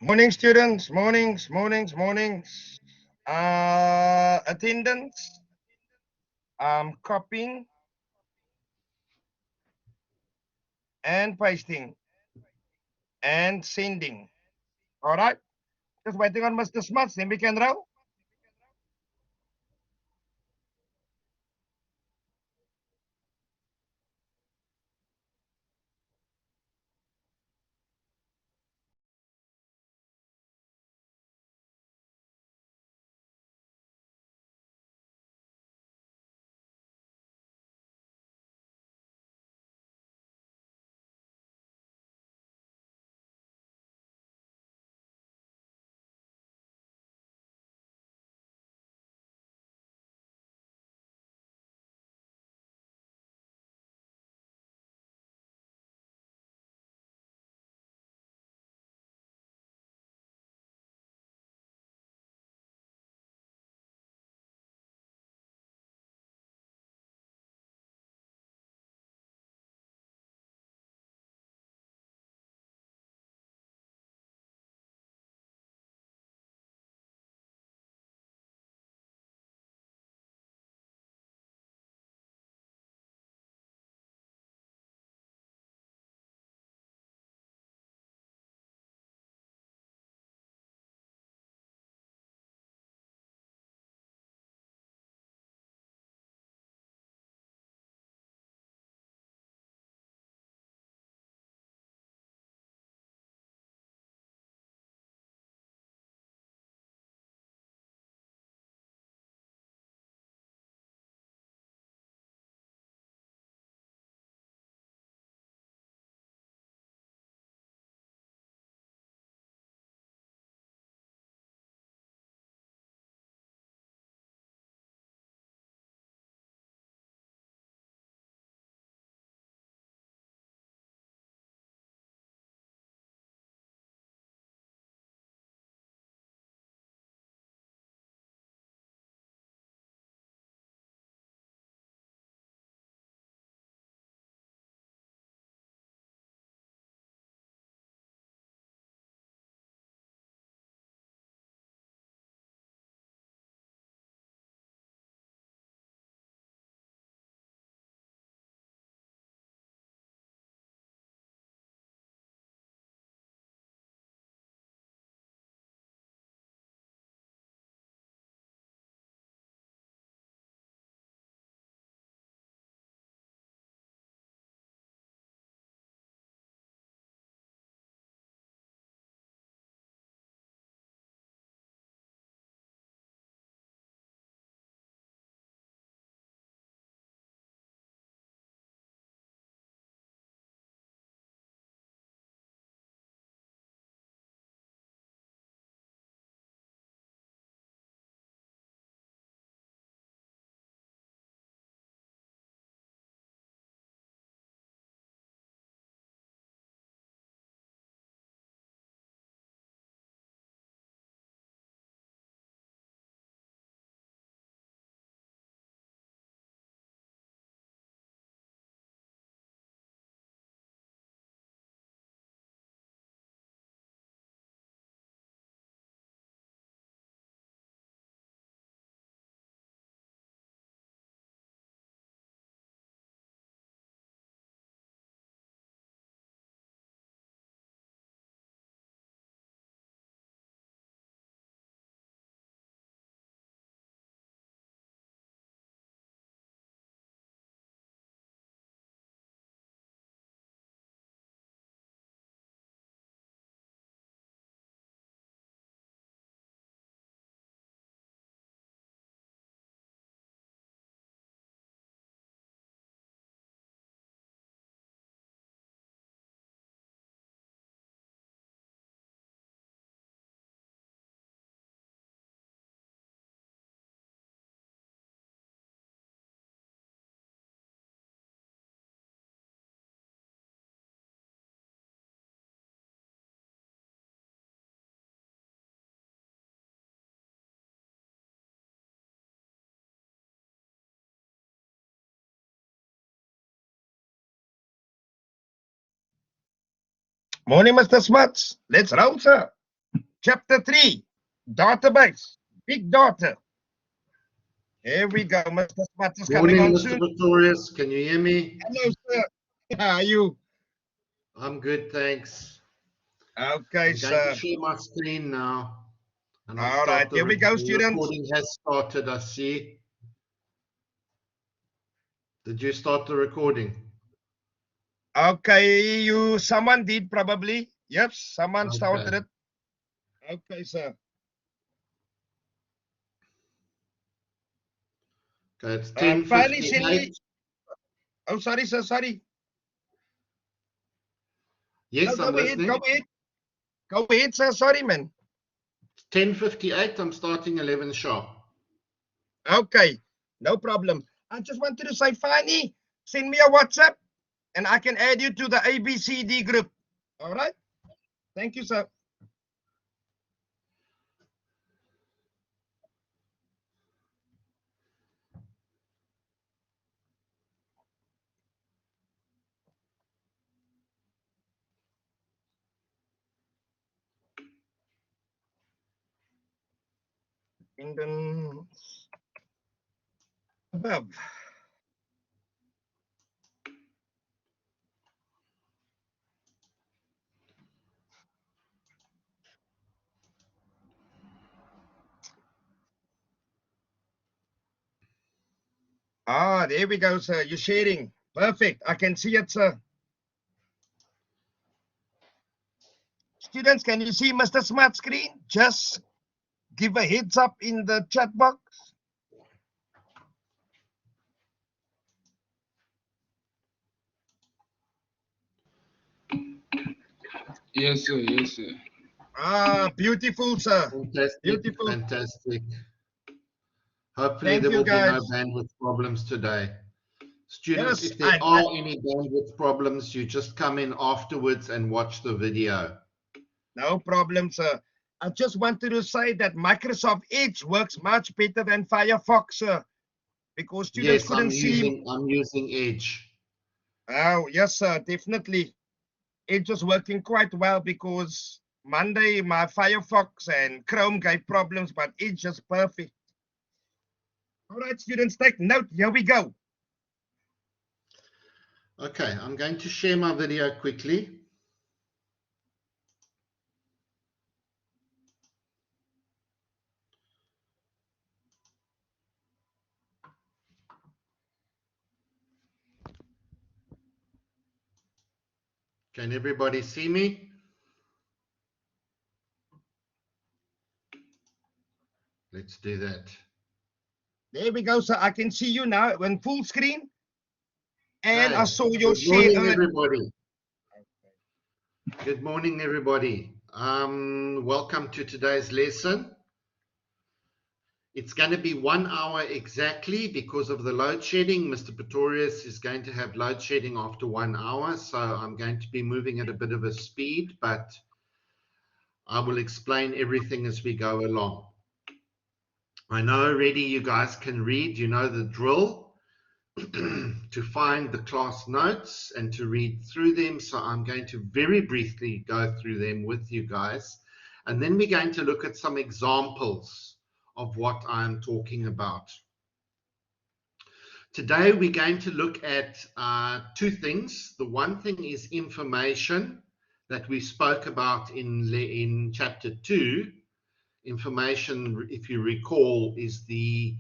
Morning, students. Mornings. Attendance. Copying and pasting and sending. All right. Just waiting on Mr. Smuts. Then we can roll. Morning, Mr. Smuts. Let's roll, sir. Chapter 3, database, big data. Here we go. Mr. Smart is coming Morning, on Mr. soon. Pretorius. Can you hear me? Hello, sir. How are you? I'm good, thanks. Okay, I'm going to sir. share my screen now, and I'll All right, start here we go, the students. recording has started, I see. Did you start the recording? Okay, someone did probably. Yep, someone Okay. started it. Okay, sir. Okay, it's Finally, send 10:58. me. Oh, sorry, sir. Sorry. No, Yes, go I'm ahead. Go listening. ahead. Go ahead, sir. Sorry, man. It's 10:58. I'm starting 11 sharp. Okay, no problem. I just wanted to say, Fanny, send me a WhatsApp and I can add you to the ABCD group. All right? Thank you, sir. And then above. Ah, there we go, sir. You're sharing. Perfect. I can see it, sir. Students, can you see Mr. Smart screen? Just give a heads up in the chat box. Yes, sir. Yes, sir. Ah, beautiful, sir. Fantastic, Beautiful. fantastic. Hopefully Thank there you, will be no guys. bandwidth problems today. Students, Yes, if there are any bandwidth problems, you just come in afterwards and watch the video. no problem, sir. I just wanted to say that Microsoft Edge works much better than Firefox, sir, because students Yes, couldn't see. I'm using Edge. Oh, yes, sir, definitely. Edge was working quite well because Monday my Firefox and Chrome gave problems, but Edge is perfect. All right, students, take note. Here we go. Okay, I'm going to share my video quickly. Can everybody see me? Let's do that. There we go, sir. I can see you now in full screen, and I Okay, saw your good share morning, earlier. everybody. Good morning, everybody. Welcome to today's lesson. It's going to be 1 hour exactly because of the load shedding. Mr. Pretorius is going to have load shedding after 1 hour, so I'm going to be moving at a bit of a speed, but I will explain everything as we go along. I know already you guys can read, you know the drill to find the class notes and to read through them. So I'm going to very briefly go through them with you guys. And then we're going to look at some examples of what I'm talking about. Today, we're going to look at two things. The one thing is information that we spoke about in chapter 2. Information, if you recall, is the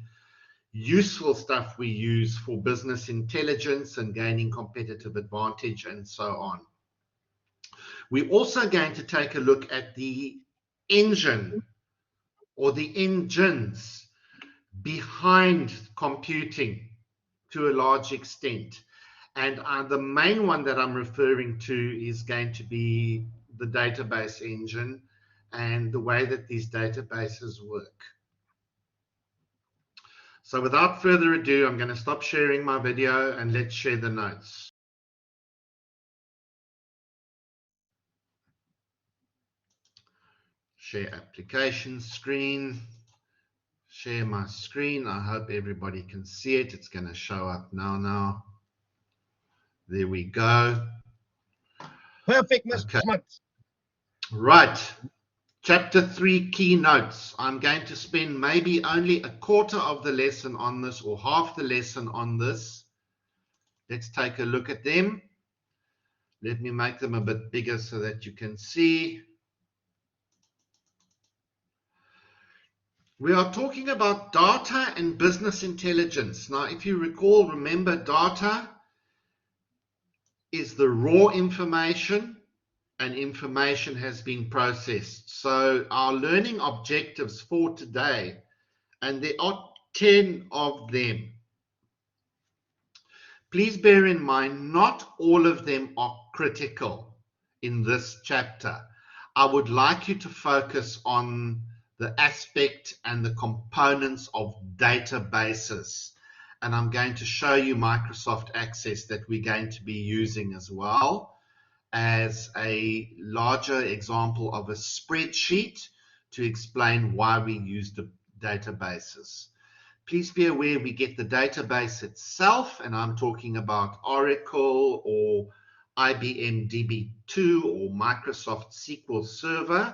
useful stuff we use for business intelligence and gaining competitive advantage and so on. We're also going to take a look at the engine or the engines behind computing to a large extent. And the main one that I'm referring to is going to be the database engine and the way that these databases work. So without further ado, I'm going to stop sharing my video and let's share the notes. Share application screen. Share my screen. I hope everybody can see it. It's going to show up now. There we go. Perfect, Mr. Okay. Smart. Right. Chapter 3 keynotes. I'm going to spend maybe only a quarter of the lesson on this or half the lesson on this. Let's take a look at them. Let me make them a bit bigger so that you can see. We are talking about data and business intelligence. Now, if you recall, remember, data is the raw information, and information has been processed. So our learning objectives for today, and there are 10 of them. Please bear in mind, not all of them are critical in this chapter. I would like you to focus on the aspect and the components of databases. And I'm going to show you Microsoft Access that we're going to be using as well as a larger example of a spreadsheet to explain why we use the databases. Please be aware we get the database itself, and I'm talking about Oracle or IBM DB2 or Microsoft SQL Server,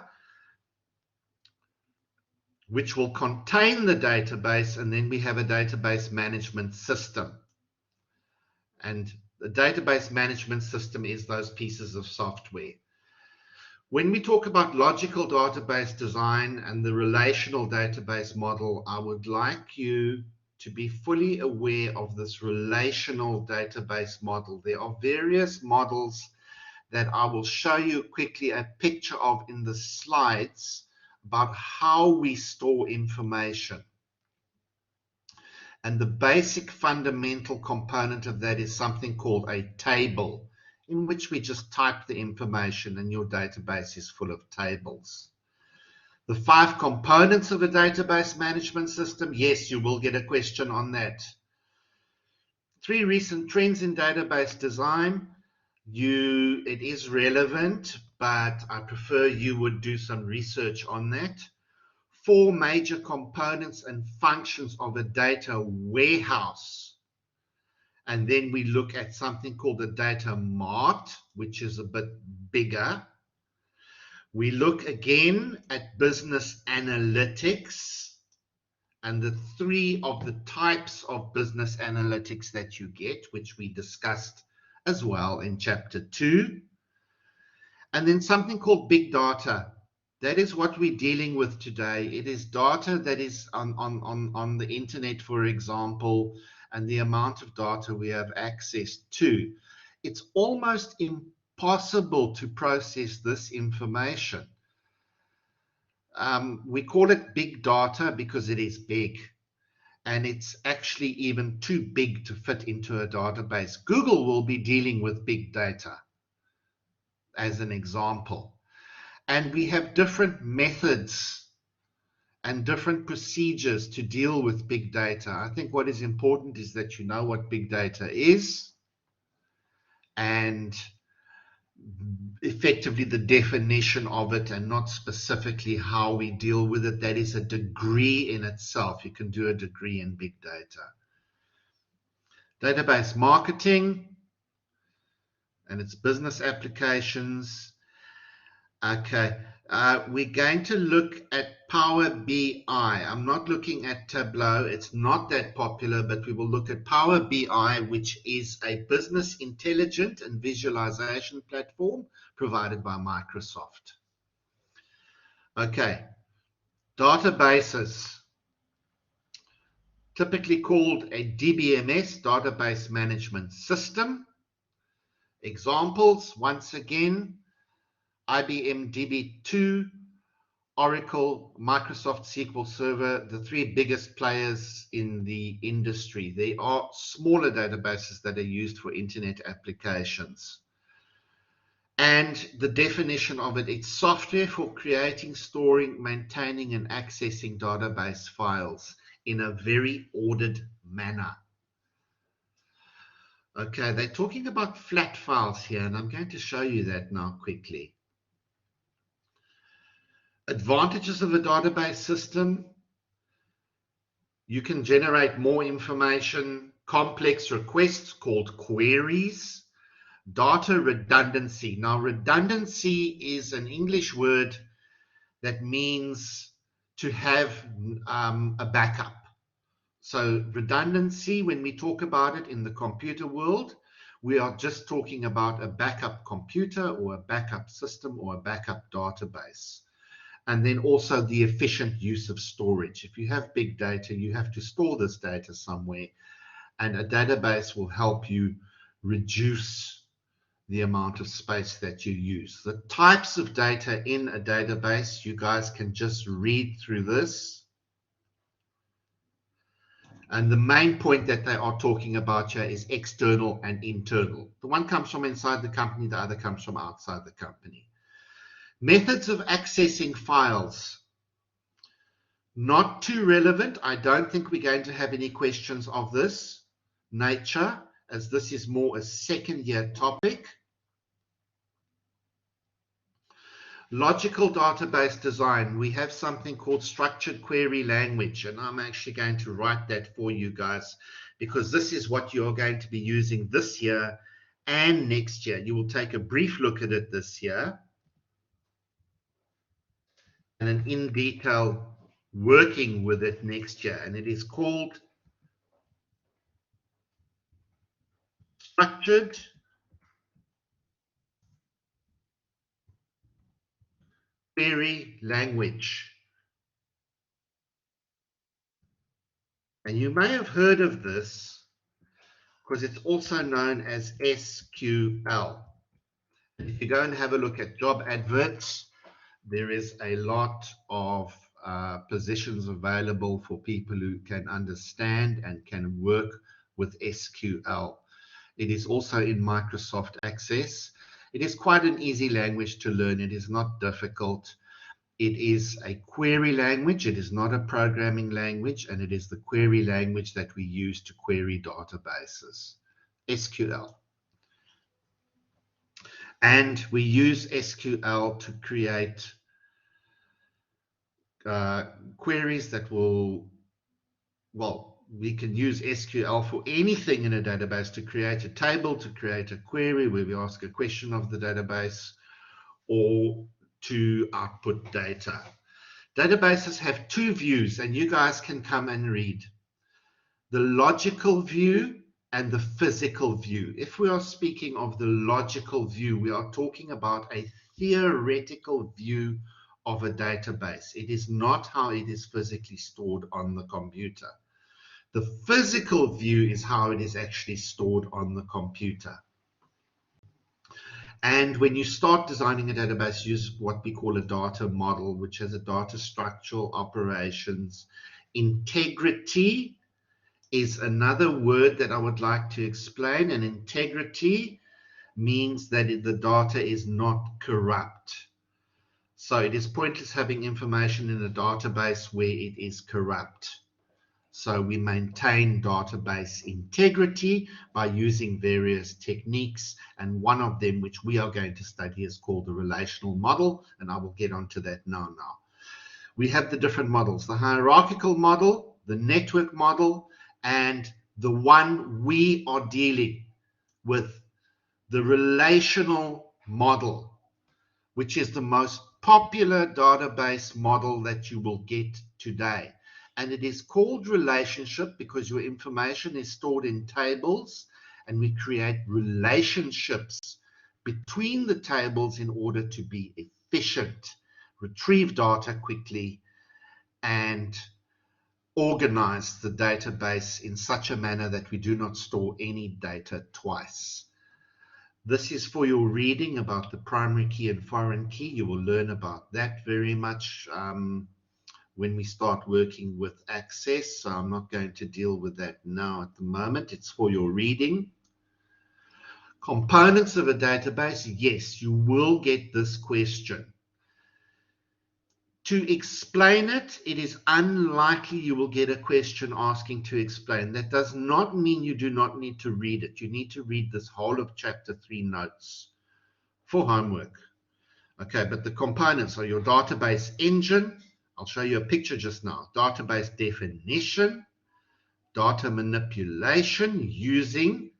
which will contain the database, and then we have a database management system. And the database management system is those pieces of software. When we talk about logical database design and the relational database model, I would like you to be fully aware of this relational database model. There are various models that I will show you quickly a picture of in the slides about how we store information. And the basic fundamental component of that is something called a table, in which we just type the information and your database is full of tables. The 5 components of a database management system, yes, you will get a question on that. 3 recent trends in database design. It is relevant, but I prefer you would do some research on that. 4 major components and functions of a data warehouse. And then we look at something called the data mart, which is a bit bigger. We look again at business analytics and the 3 of the types of business analytics that you get, which we discussed as well in chapter 2. And then something called big data. That is what we're dealing with today. It is data that is on the internet, for example, and the amount of data we have access to. It's almost impossible to process this information. We call it big data because it is big, and it's actually even too big to fit into a database. Google will be dealing with big data as an example. And we have different methods and different procedures to deal with big data. I think what is important is that you know what big data is and effectively the definition of it, and not specifically how we deal with it. That is a degree in itself. You can do a degree in big data. Database marketing and its business applications. Okay, we're going to look at Power BI. I'm not looking at Tableau. It's not that popular, but we will look at Power BI, which is a business intelligence and visualization platform provided by Microsoft. Okay, databases, typically called a DBMS, database management system. Examples, once again, IBM DB2, Oracle, Microsoft SQL Server, the 3 biggest players in the industry. There are smaller databases that are used for internet applications. And the definition of it, it's software for creating, storing, maintaining, and accessing database files in a very ordered manner. Okay, they're talking about flat files here, and I'm going to show you that now quickly. Advantages of a database system: you can generate more information, complex requests called queries, data redundancy. Now, redundancy is an English word that means to have a backup. So redundancy, when we talk about it in the computer world, we are just talking about a backup computer or a backup system or a backup database. And then also the efficient use of storage. If you have big data, you have to store this data somewhere, and a database will help you reduce the amount of space that you use. The types of data in a database, you guys can just read through this. And the main point that they are talking about here is external and internal. The one comes from inside the company, the other comes from outside the company. Methods of accessing files. Not too relevant. I don't think we're going to have any questions of this nature, as this is more a second-year topic. Logical database design. We have something called structured query language, and I'm actually going to write that for you guys, because this is what you're going to be using this year and next year. You will take a brief look at it this year, and an in detail working with it next year, and it is called structured query language. And you may have heard of this because it's also known as SQL. If you go and have a look at job adverts, there is a lot of positions available for people who can understand and can work with SQL. It is also in Microsoft Access. It is quite an easy language to learn. It is not difficult. It is a query language. It is not a programming language, and it is the query language that we use to query databases, SQL. And we use SQL to create queries that will, well, we can use SQL for anything in a database, to create a table, to create a query where we ask a question of the database, or to output data. Databases have two views, and you guys can come and read. The logical view and the physical view. If we are speaking of the logical view, we are talking about a theoretical view of a database. It is not how it is physically stored on the computer. The physical view is how it is actually stored on the computer. And when you start designing a database, use what we call a data model, which has a data structural operations. Integrity is another word that I would like to explain. And integrity means that the data is not corrupt. So it is pointless having information in a database where it is corrupt. So we maintain database integrity by using various techniques, and one of them, which we are going to study, is called the relational model, and I will get onto that now. We have the different models: the hierarchical model, the network model, and the one we are dealing with, the relational model, which is the most popular database model that you will get today. And it is called relationship because your information is stored in tables, and we create relationships between the tables in order to be efficient, retrieve data quickly, and organize the database in such a manner that we do not store any data twice. This is for your reading about the primary key and foreign key. You will learn about that very much when we start working with Access. So I'm not going to deal with that now at the moment. It's for your reading. Components of a database. Yes, you will get this question. To explain it, it is unlikely you will get a question asking to explain. That does not mean you do not need to read it. You need to read this whole of chapter 3 notes for homework. Okay, but the components are your database engine. I'll show you a picture just now. Database definition, data manipulation using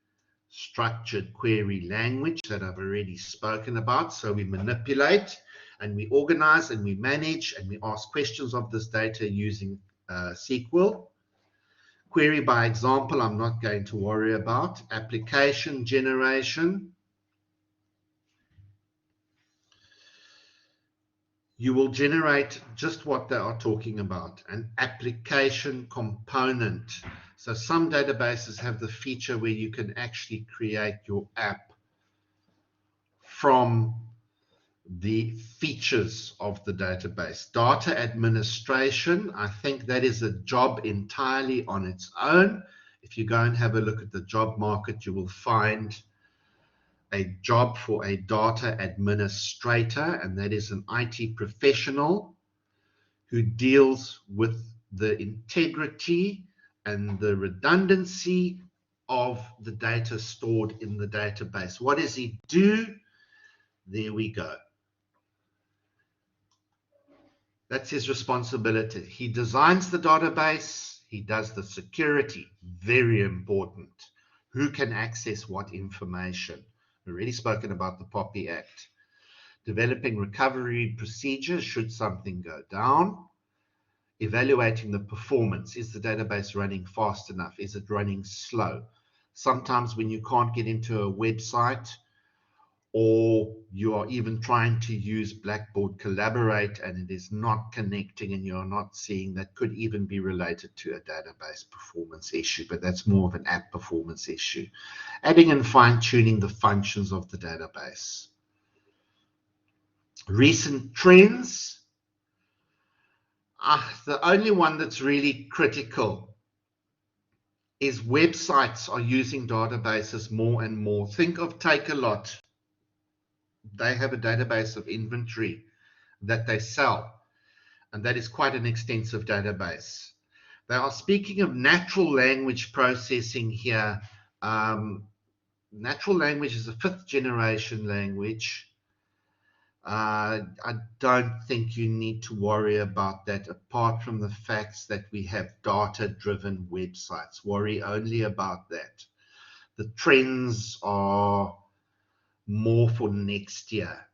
structured query language that I've already spoken about. So we manipulate And we organize and we manage and we ask questions of this data using SQL. Query by example, I'm not going to worry about. Application generation. You will generate just what they are talking about, an application component. So some databases have the feature where you can actually create your app from the features of the database. Data administration, I think that is a job entirely on its own. If you go and have a look at the job market, you will find a job for a data administrator, and that is an IT professional who deals with the integrity and the redundancy of the data stored in the database. What does he do? There we go. That's his responsibility. He designs the database. He does the security. Very important. Who can access what information? We've already spoken about the POPI Act. Developing recovery procedures should something go down. Evaluating the performance. Is the database running fast enough? Is it running slow? Sometimes when you can't get into a website, or you are even trying to use Blackboard Collaborate and it is not connecting and you're not seeing, that could even be related to a database performance issue, but that's more of an app performance issue. Adding and fine-tuning the functions of the database. Recent trends. The only one that's really critical is websites are using databases more and more. Think of Takealot. They have a database of inventory that they sell, and that is quite an extensive database. They are speaking of natural language processing here. Natural language is a 5th generation language. I don't think you need to worry about that, apart from the facts that we have data-driven websites. Worry only about that. The trends are more for next year.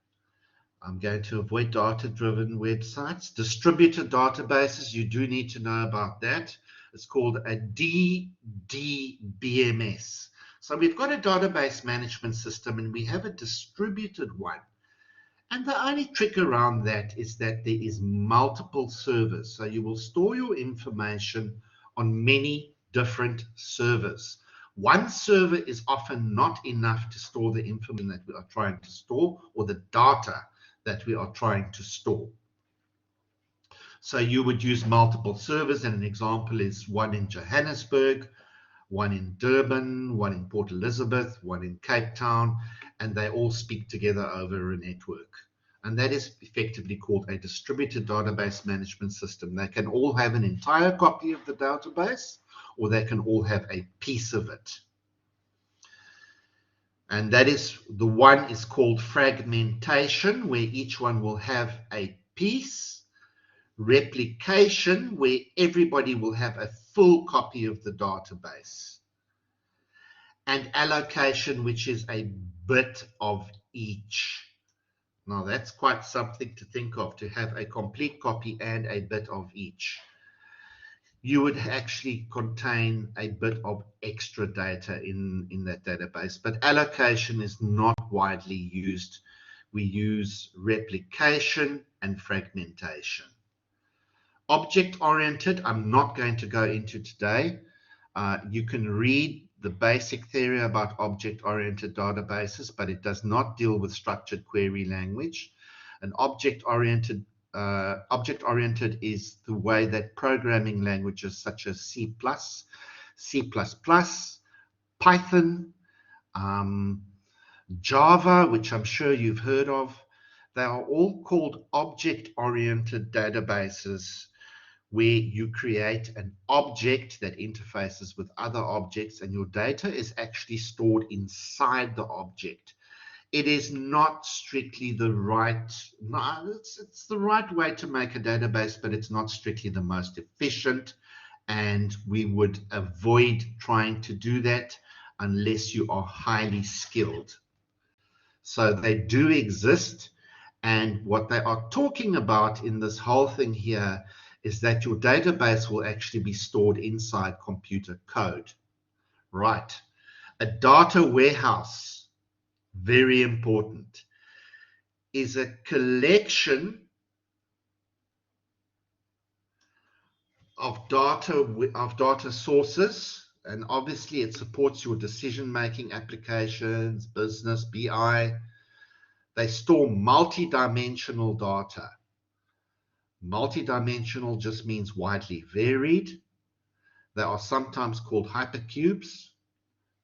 I'm going to avoid data-driven websites. Distributed databases, you do need to know about that. It's called a DDBMS. So we've got a database management system and we have a distributed one. And the only trick around that is that there is multiple servers. So you will store your information on many different servers. One server is often not enough to store the information that we are trying to store or the data that we are trying to store. So you would use multiple servers, and an example is one in Johannesburg, one in Durban, one in Port Elizabeth, one in Cape Town, and they all speak together over a network. And that is effectively called a distributed database management system. They can all have an entire copy of the database, or they can all have a piece of it. And that is, the one is called fragmentation, where each one will have a piece. Replication, where everybody will have a full copy of the database. And allocation, which is a bit of each. Now that's quite something to think of, to have a complete copy and a bit of each. You would actually contain a bit of extra data in that database, but allocation is not widely used. We use replication and fragmentation. Object-oriented, I'm not going to go into today. You can read the basic theory about object-oriented databases, but it does not deal with structured query language. An object-oriented is the way that programming languages such as C++, C++, Python, Java, which I'm sure you've heard of, they are all called object-oriented databases, where you create an object that interfaces with other objects, and your data is actually stored inside the object. It is not strictly the right, it's the right way to make a database, but it's not strictly the most efficient, and we would avoid trying to do that unless you are highly skilled. So they do exist, And what they are talking about in this whole thing here is that your database will actually be stored inside computer code. Right. A data warehouse, very important, is a collection of data sources, and obviously it supports your decision-making applications, business, BI. They store multi-dimensional data. Multi-dimensional just means widely varied. They are sometimes called hypercubes.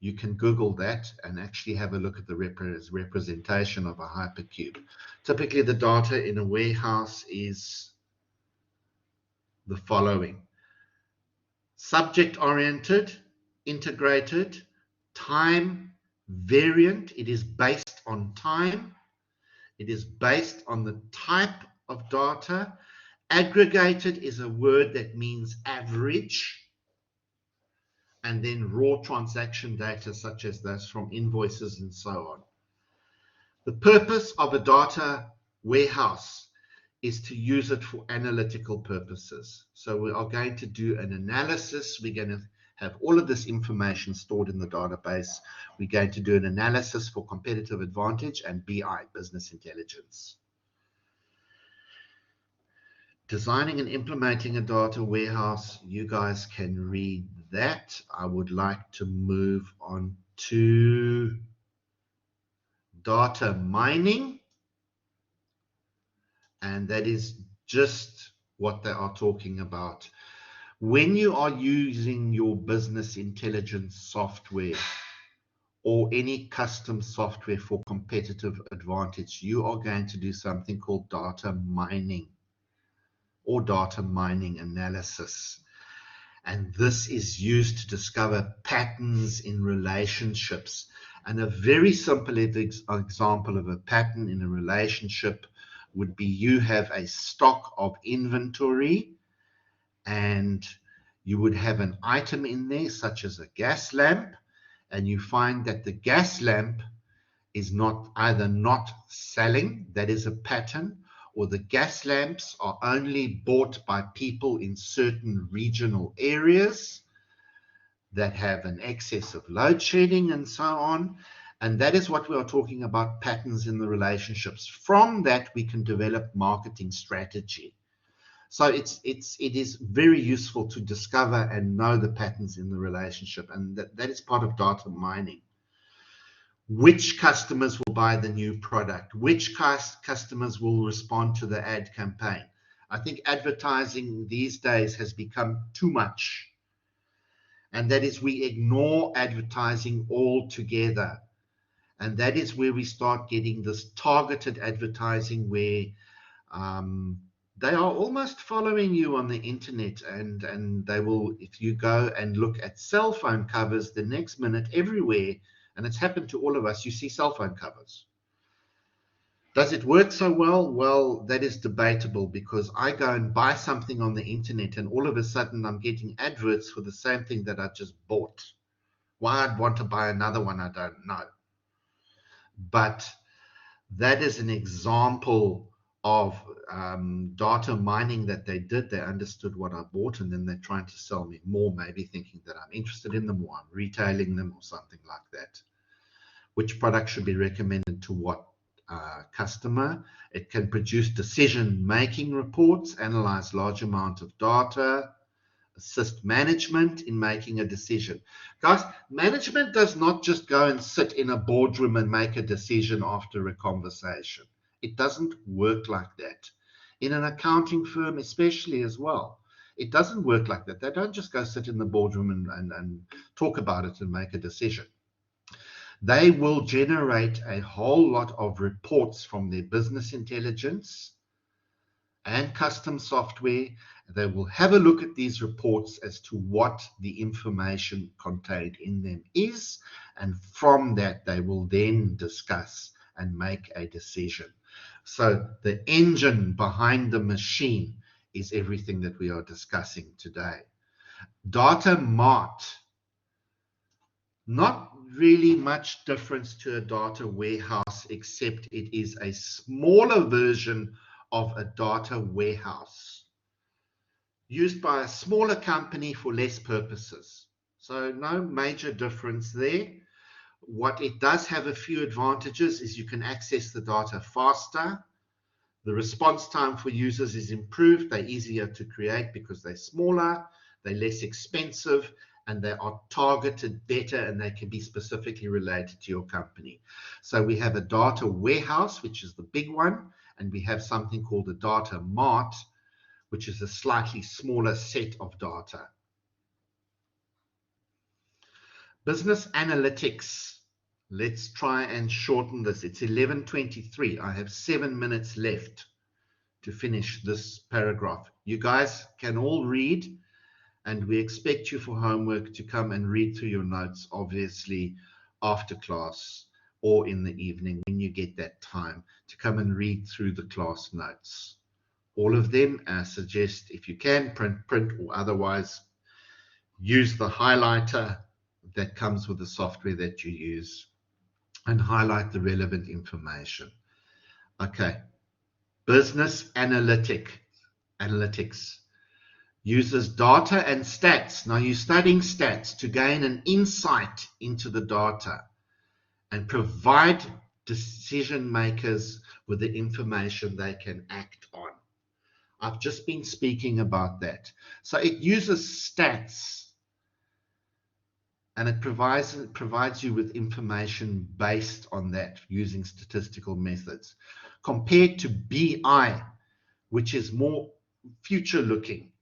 You can Google that and actually have a look at the representation of a hypercube. Typically, the data in a warehouse is the following: subject-oriented, integrated, time variant. It is based on time. It is based on the type of data. Aggregated is a word that means average. And then raw transaction data, such as those from invoices and so on. The purpose of a data warehouse is to use it for analytical purposes. So we are going to do an analysis. We're going to have all of this information stored in the database. We're going to do an analysis for competitive advantage and BI, business intelligence. Designing and implementing a data warehouse, you guys can read that. I would like to move on to data mining, and that is just what they are talking about. When you are using your business intelligence software or any custom software for competitive advantage, you are going to do something called data mining or data mining analysis. And this is used to discover patterns in relationships. And a very simple example of a pattern in a relationship would be you have a stock of inventory and you would have an item in there such as a gas lamp, and you find that the gas lamp is either not selling, that is a pattern, or the gas lamps are only bought by people in certain regional areas that have an excess of load shedding and so on. And that is what we are talking about, patterns in the relationships. From that, we can develop marketing strategy. So it is very useful to discover and know the patterns in the relationship. And that is part of data mining. Which customers will buy the new product? Which customers will respond to the ad campaign? I think advertising these days has become too much. And that is, we ignore advertising altogether. And that is where we start getting this targeted advertising where they are almost following you on the internet, and they will, if you go and look at cell phone covers, the next minute everywhere, and it's happened to all of us, you see cell phone covers. Does it work so well? Well, that is debatable, because I go and buy something on the internet and all of a sudden I'm getting adverts for the same thing that I just bought. Why I'd want to buy another one, I don't know. But that is an example of data mining that they did. They understood what I bought, and then they're trying to sell me more, maybe thinking that I'm interested in them or I'm retailing them or something like that. Which product should be recommended to what customer? It can produce decision-making reports, analyze large amount of data, assist management in making a decision. Guys, management does not just go and sit in a boardroom and make a decision after a conversation. It doesn't work like that. In an accounting firm especially as well, it doesn't work like that. They don't just go sit in the boardroom and talk about it and make a decision. They will generate a whole lot of reports from their business intelligence and custom software. They will have a look at these reports as to what the information contained in them is, and from that they will then discuss and make a decision. So the engine behind the machine is everything that we are discussing today. Data mart Not really much difference to a data warehouse, except it is a smaller version of a data warehouse used by a smaller company for less purposes. So no major difference there. What it does have a few advantages is you can access the data faster. The response time for users is improved. They're easier to create because they're smaller, they're less expensive, and they are targeted better, and they can be specifically related to your company. So we have a data warehouse, which is the big one, and we have something called a data mart, which is a slightly smaller set of data. Business analytics. Let's try and shorten this. It's 11:23. I have 7 minutes left to finish this paragraph. You guys can all read, and we expect you for homework to come and read through your notes, obviously after class or in the evening when you get that time to come and read through the class notes. All of them, I suggest if you can print or otherwise use the highlighter that comes with the software that you use and highlight the relevant information. Okay, business analytics uses data and stats. Now you're studying stats to gain an insight into the data and provide decision makers with the information they can act on. I've just been speaking about that. So it uses stats, and it provides you with information based on that using statistical methods, compared to BI, which is more future looking.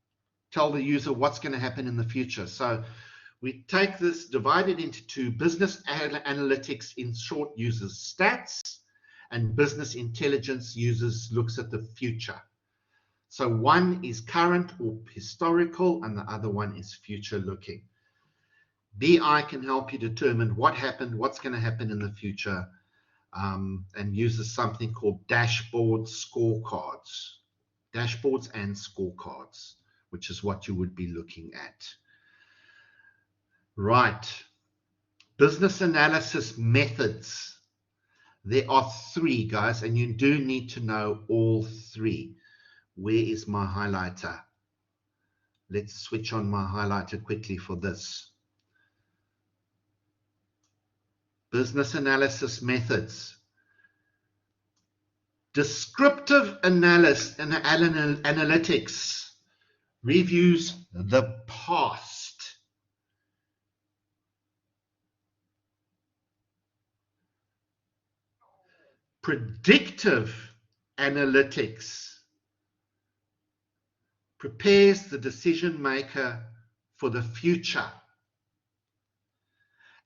Tell the user what's going to happen in the future. So we take this, divide it into two. Business analytics, in short, uses stats, and business intelligence looks at the future. So one is current or historical, and the other one is future looking. BI can help you determine what happened, what's going to happen in the future, and uses something called dashboards and scorecards, which is what you would be looking at. Right. Business analysis methods. There are 3, guys, and you do need to know all 3. Where is my highlighter? Let's switch on my highlighter quickly for this. Business analysis methods. Descriptive analytics reviews the past. Predictive analytics prepares the decision maker for the future.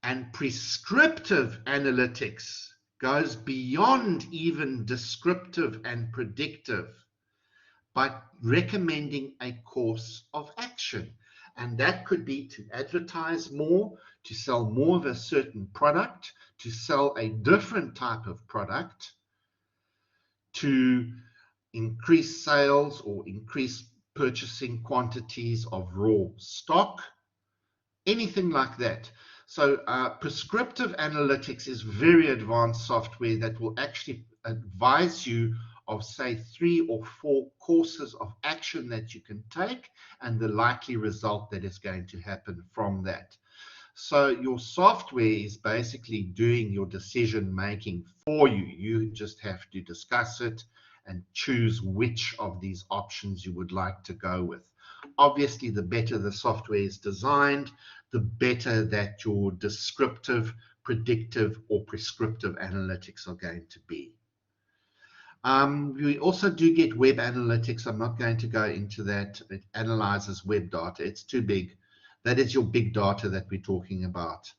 And prescriptive analytics goes beyond even descriptive and predictive by recommending a course of action. And that could be to advertise more, to sell more of a certain product, to sell a different type of product, to increase sales or increase purchasing quantities of raw stock, anything like that. So prescriptive analytics is very advanced software that will actually advise you of, say, 3 or 4 courses of action that you can take and the likely result that is going to happen from that. So your software is basically doing your decision making for you. You just have to discuss it and choose which of these options you would like to go with. Obviously, the better the software is designed, the better that your descriptive, predictive, or prescriptive analytics are going to be. We also do get web analytics. I'm not going to go into that. It analyzes web data. It's too big. That is your big data that we're talking about.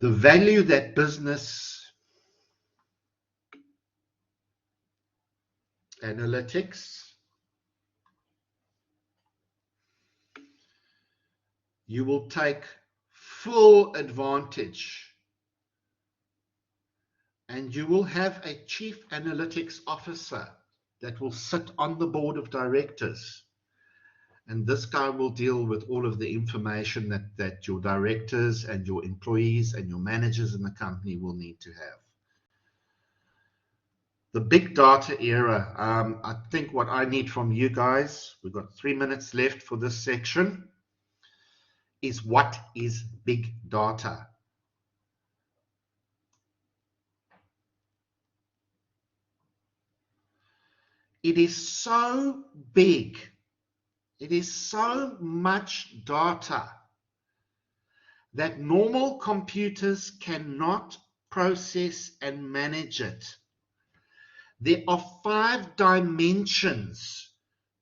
The value that business analytics, you will take full advantage, and you will have a chief analytics officer that will sit on the board of directors, And this guy will deal with all of the information that your directors and your employees and your managers in the company will need to have. The big data era, I think what I need from you guys, we've got 3 minutes left for this section, is what is big data? It is so big. It is so much data that normal computers cannot process and manage it. There are 5 dimensions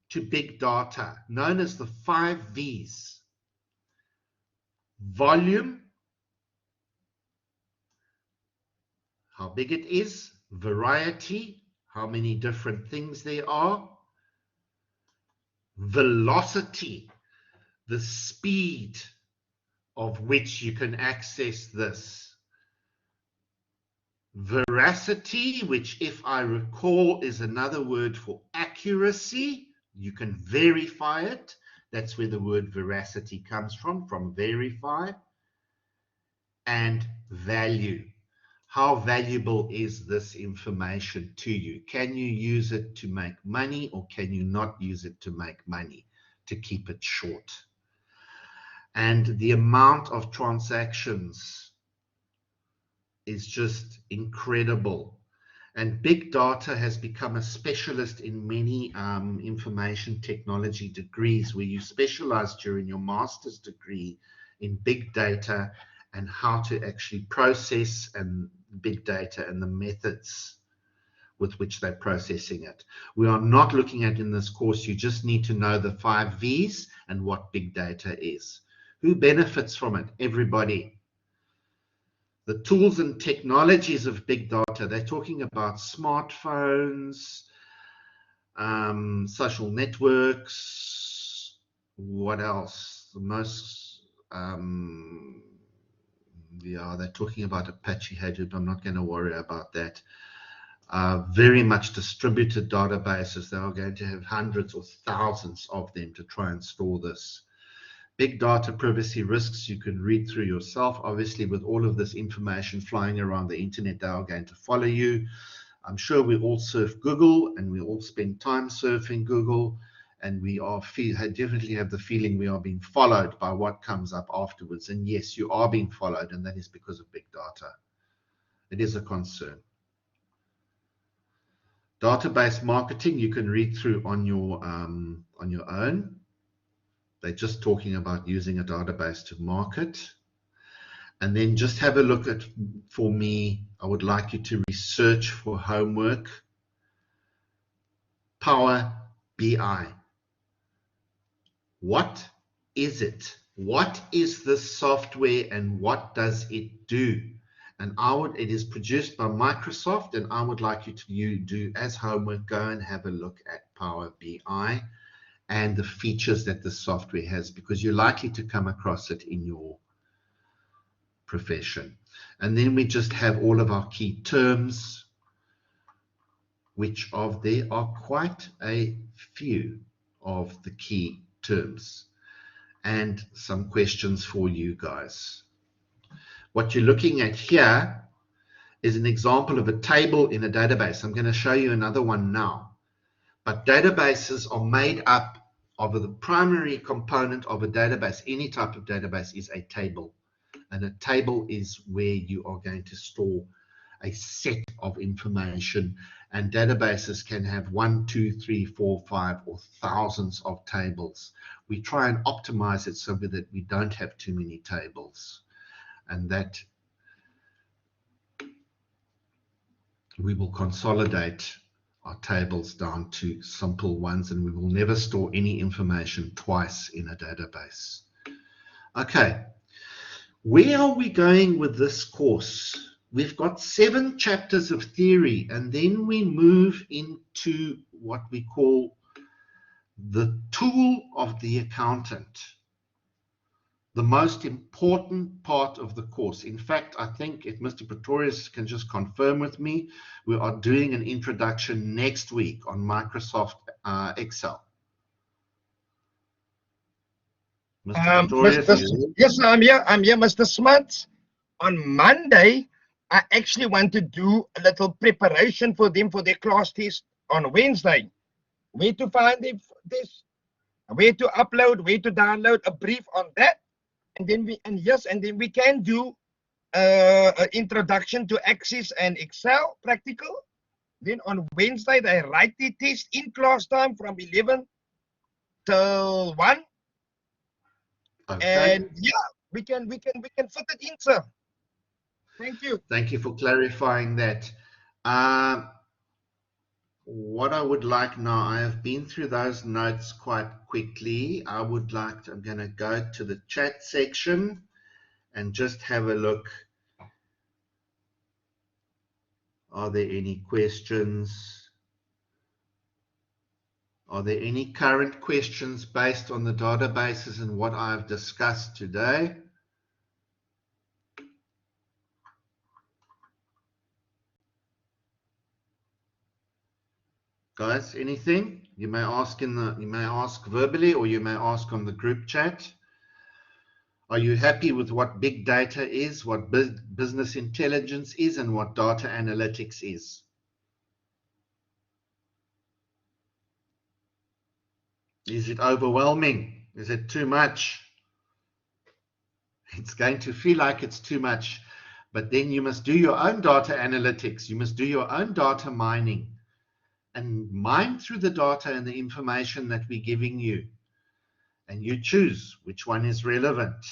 to big data, known as the 5 V's. Volume, how big it is. Variety, how many different things there are. Velocity, the speed of which you can access this. Veracity, which if I recall is another word for accuracy. You can verify it. That's where the word veracity comes from verify. And value. How valuable is this information to you? Can you use it to make money, or can you not use it to make money, to keep it short? And the amount of transactions is just incredible. And big data has become a specialist in many information technology degrees, where you specialize during your master's degree in big data and how to actually process and big data and the methods with which they're processing it. We are not looking at in this course. You just need to know the 5 V's and what big data is. Who benefits from it? Everybody. The tools and technologies of big data, they're talking about smartphones, social networks, what else? The most, yeah, they're talking about Apache Hadoop. I'm not going to worry about that. Very much distributed databases. They are going to have hundreds or thousands of them to try and store this. Big data privacy risks you can read through yourself. Obviously, with all of this information flying around the internet, they are going to follow you. I'm sure we all surf Google and we all spend time surfing Google, and we are definitely have the feeling we are being followed by what comes up afterwards. And yes, you are being followed, and that is because of big data. It is a concern. Database marketing you can read through on your own. They're just talking about using a database to market. And then just have a look at, for me, I would like you to research for homework, Power BI. What is it? What is this software and what does it do? And it is produced by Microsoft, and I would like you to do as homework, go and have a look at Power BI and the features that the software has, because you're likely to come across it in your profession. And then we just have all of our key terms, which there are quite a few of the key terms, and some questions for you guys. What you're looking at here is an example of a table in a database. I'm going to show you another one now. But databases are made up of the primary component of a database. Any type of database is a table. And a table is where you are going to store a set of information. And databases can have 1, 2, 3, 4, 5, or thousands of tables. We try and optimize it so that we don't have too many tables, and that we will consolidate our tables down to simple ones, and we will never store any information twice in a database. Okay, where are we going with this course? We've got 7 chapters of theory, and then we move into what we call the tool of the accountant, the most important part of the course. In fact, I think if Mr. Pretorius can just confirm with me, we are doing an introduction next week on Microsoft Excel. Mr. Pretorius, are you there? Yes, I'm here. I'm here, Mr. Smart. On Monday, I actually want to do a little preparation for them for their class test on Wednesday. Where to find this, where to upload, where to download a brief on that, and then we can do an introduction to Access and Excel practical. Then on Wednesday they write the test in class time from 11 till 1, Okay. and yeah, we can fit it in, sir. Thank you. Thank you for clarifying that. Uh, what I would like now, I have been through those notes quite quickly. I'm going to go to the chat section and just have a look. Are there any questions? Are there any current questions based on the databases and what I've discussed today? Guys, anything? You may ask verbally, or you may ask on the group chat. Are you happy with what big data is, what business intelligence is, and what data analytics is? Is it overwhelming? Is it too much? It's going to feel like it's too much, but then you must do your own data analytics. You must do your own data mining and mine through the data and the information that we're giving you. And you choose which one is relevant.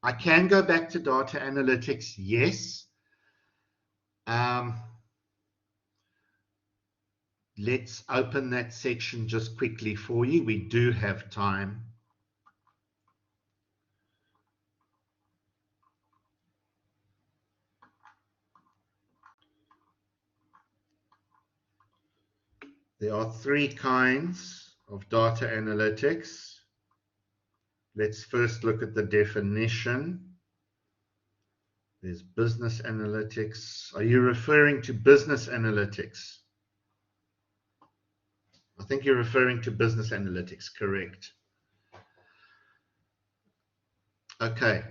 I can go back to data analytics, yes. Let's open that section just quickly for you. We do have time. There are three kinds of data analytics. Let's first look at the definition. There's business analytics. Are you referring to business analytics? I think you're referring to business analytics, correct? Okay.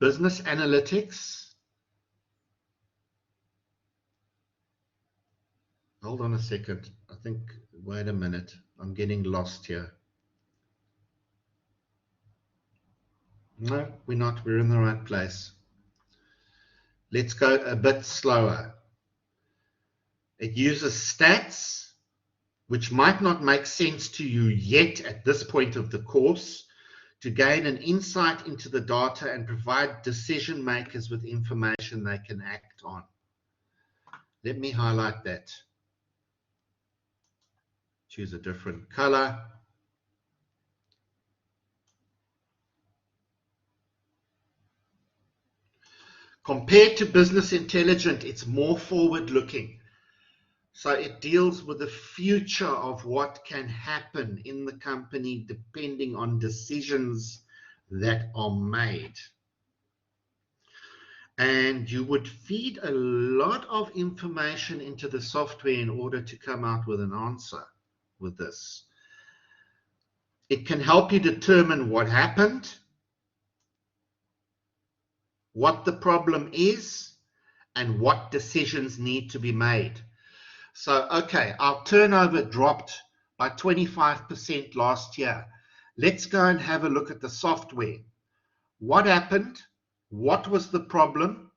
Business analytics. Hold on a second. Wait a minute. I'm getting lost here. No, we're not. We're in the right place. Let's go a bit slower. It uses stats, which might not make sense to you yet at this point of the course, to gain an insight into the data and provide decision makers with information they can act on. Let me highlight that. Choose a different color. Compared to business intelligence, it's more forward-looking. So it deals with the future of what can happen in the company depending on decisions that are made. And you would feed a lot of information into the software in order to come out with an answer with this. It can help you determine what happened, what the problem is, and what decisions need to be made. So, okay, our turnover dropped by 25% last year. Let's go and have a look at the software. What happened? What was the problem?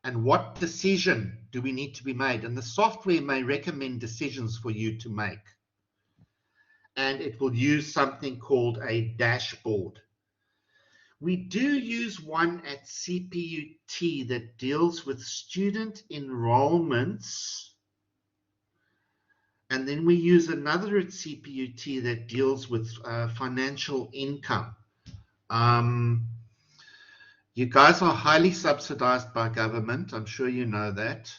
And what decision do we need to be made? And the software may recommend decisions for you to make. And it will use something called a dashboard. We do use one at CPUT that deals with student enrollments. And then we use another at CPUT that deals with financial income. You guys are highly subsidized by government. I'm sure you know that.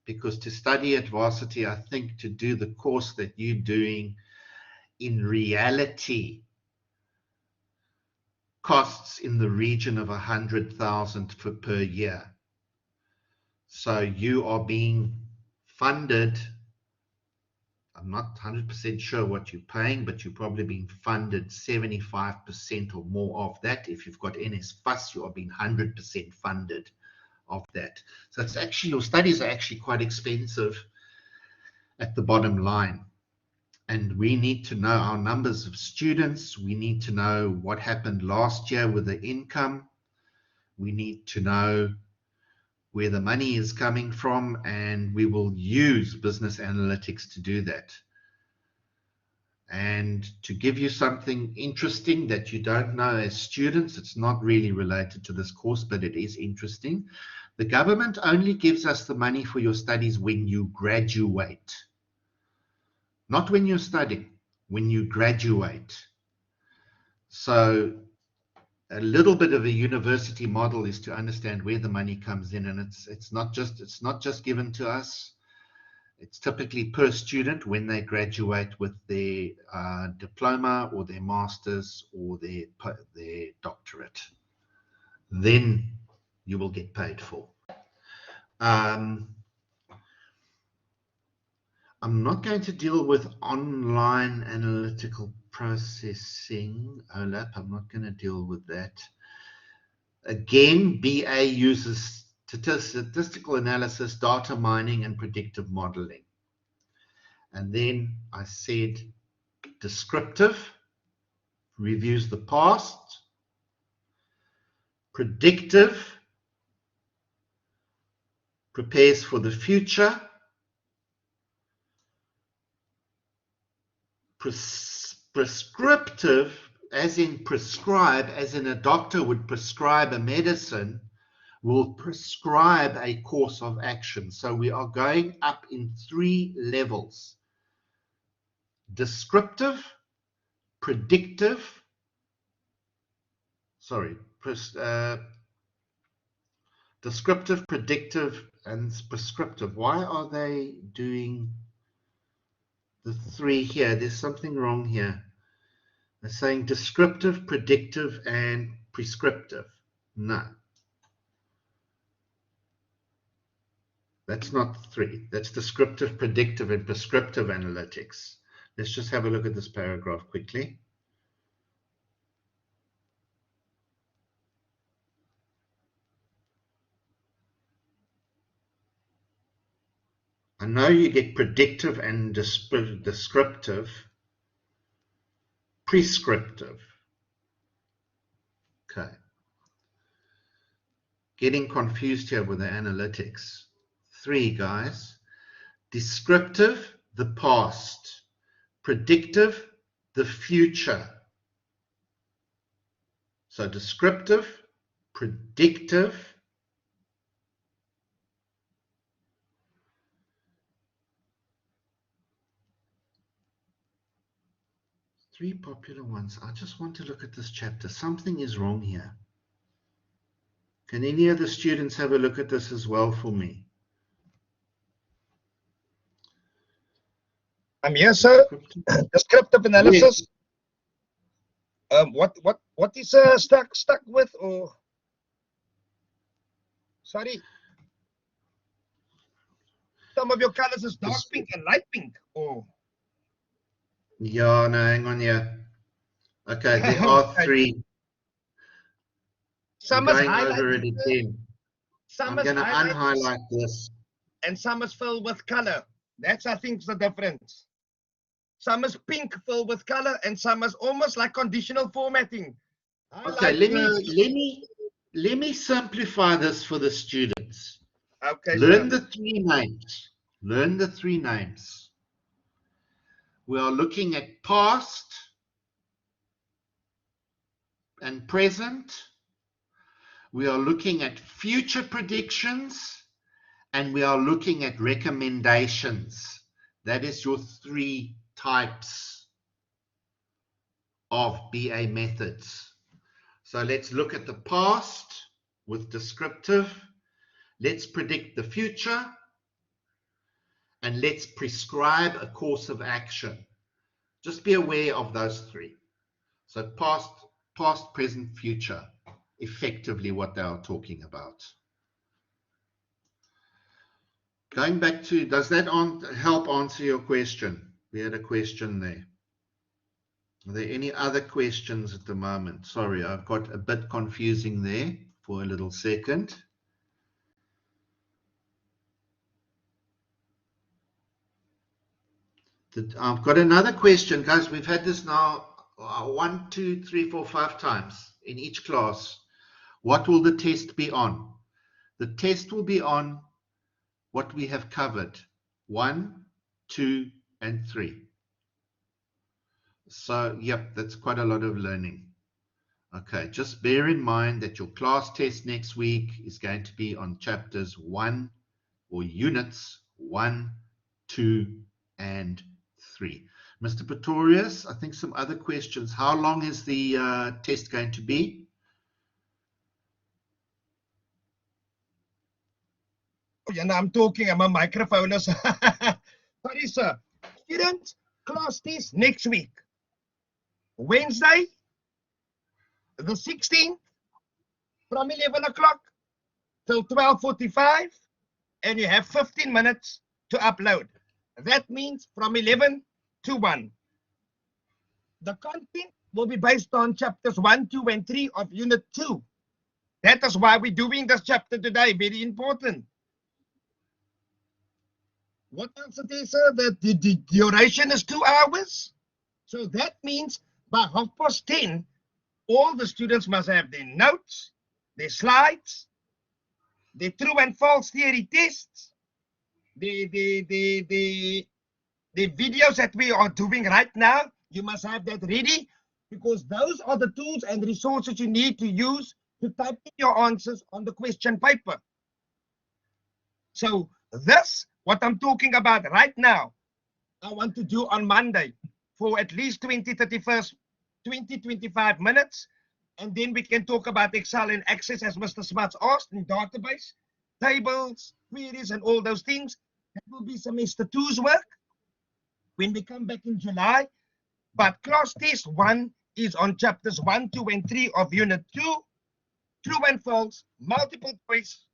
Because to study at varsity, I think to do the course that you're doing in reality costs in the region of 100,000 per year. So you are being funded I'm not 100% sure what you're paying, but you're probably being funded 75% or more of that. If you've got NSFAS, you are being 100% funded of that. So it's actually, your studies are actually quite expensive at the bottom line. And we need to know our numbers of students. We need to know what happened last year with the income. We need to know where the money is coming from, and we will use business analytics to do that. And to give you something interesting that you don't know as students, it's not really related to this course, but it is interesting. The government only gives us the money for your studies when you graduate. Not when you're studying, when you graduate. So a little bit of a university model is to understand where the money comes in, and it's not just given to us. It's typically per student when they graduate with their diploma or their master's or their doctorate. Then you will get paid for. I'm not going to deal with online analytical processing, OLAP. I'm not going to deal with that. Again, BA uses statistical analysis, data mining, and predictive modeling. And then I said descriptive, reviews the past. Predictive, prepares for the future. Prescriptive, as in prescribe, as in a doctor would prescribe a medicine, will prescribe a course of action. So we are going up in 3 levels. Descriptive, predictive, descriptive, predictive, and prescriptive. Why are they doing the 3 here? There's something wrong here. They're saying descriptive, predictive, and prescriptive. No. That's not 3. That's descriptive, predictive, and prescriptive analytics. Let's just have a look at this paragraph quickly. I know you get predictive and descriptive, prescriptive. Okay. Getting confused here with the analytics. 3, guys. Descriptive, the past. Predictive, the future. So descriptive, predictive, 3 popular ones. I just want to look at this chapter. Something is wrong here. Can any of the students have a look at this as well for me? I'm here, sir. Descriptive analysis. Yes. What is stuck with, or sorry? Some of your colors is dark pink and light pink. Oh. Yeah, no, hang on here. Okay, there are 3. Some I'm is going over it highlighted. again. Some I'm is going to highlighted, unhighlight this. and some is filled with color. That's, I think, the difference. Some is pink filled with color, and some is almost like conditional formatting. Okay, let me simplify this for the students. Okay, Learn sir. the 3 names. Learn the 3 names. We are looking at past and present. We are looking at future predictions, and we are looking at recommendations. That is your 3 types of BA methods. So let's look at the past with descriptive. Let's predict the future. And let's prescribe a course of action. Just be aware of those 3. So past, present, future, effectively what they are talking about. Going back to, does that help answer your question? We had a question there. Are there any other questions at the moment? Sorry, I've got a bit confusing there for a little second. I've got another question, guys. We've had this now 1, 2, 3, 4, 5 times in each class. What will the test be on? The test will be on what we have covered, 1, 2, and 3. So, yep, that's quite a lot of learning. Okay, just bear in mind that your class test next week is going to be on chapters 1 or units 1, 2, and 3. Mr. Pretorius, I think some other questions. How long is the test going to be? And I'm talking, I'm a microphone. Sorry, sir. Students, class test next week. Wednesday, the 16th, from 11 o'clock till 12:45, and you have 15 minutes to upload. That means from 11 to 1. The content will be based on chapters 1, 2, and 3 of Unit 2. That is why we're doing this chapter today. Very important. What else it is, sir? The duration is 2 hours. So that means by 10:30, all the students must have their notes, their slides, their true and false theory tests, the videos that we are doing right now. You must have that ready, because those are the tools and resources you need to use to type in your answers on the question paper. So this, what I'm talking about right now, I want to do on Monday for at least 20, 25 minutes. And then we can talk about Excel and Access, as Mr. Smuts asked, in database, tables, queries, and all those things. That will be semester 2's work when we come back in July. But class test 1 is on chapters 1, 2, and 3 of Unit 2. True and false, multiple choice,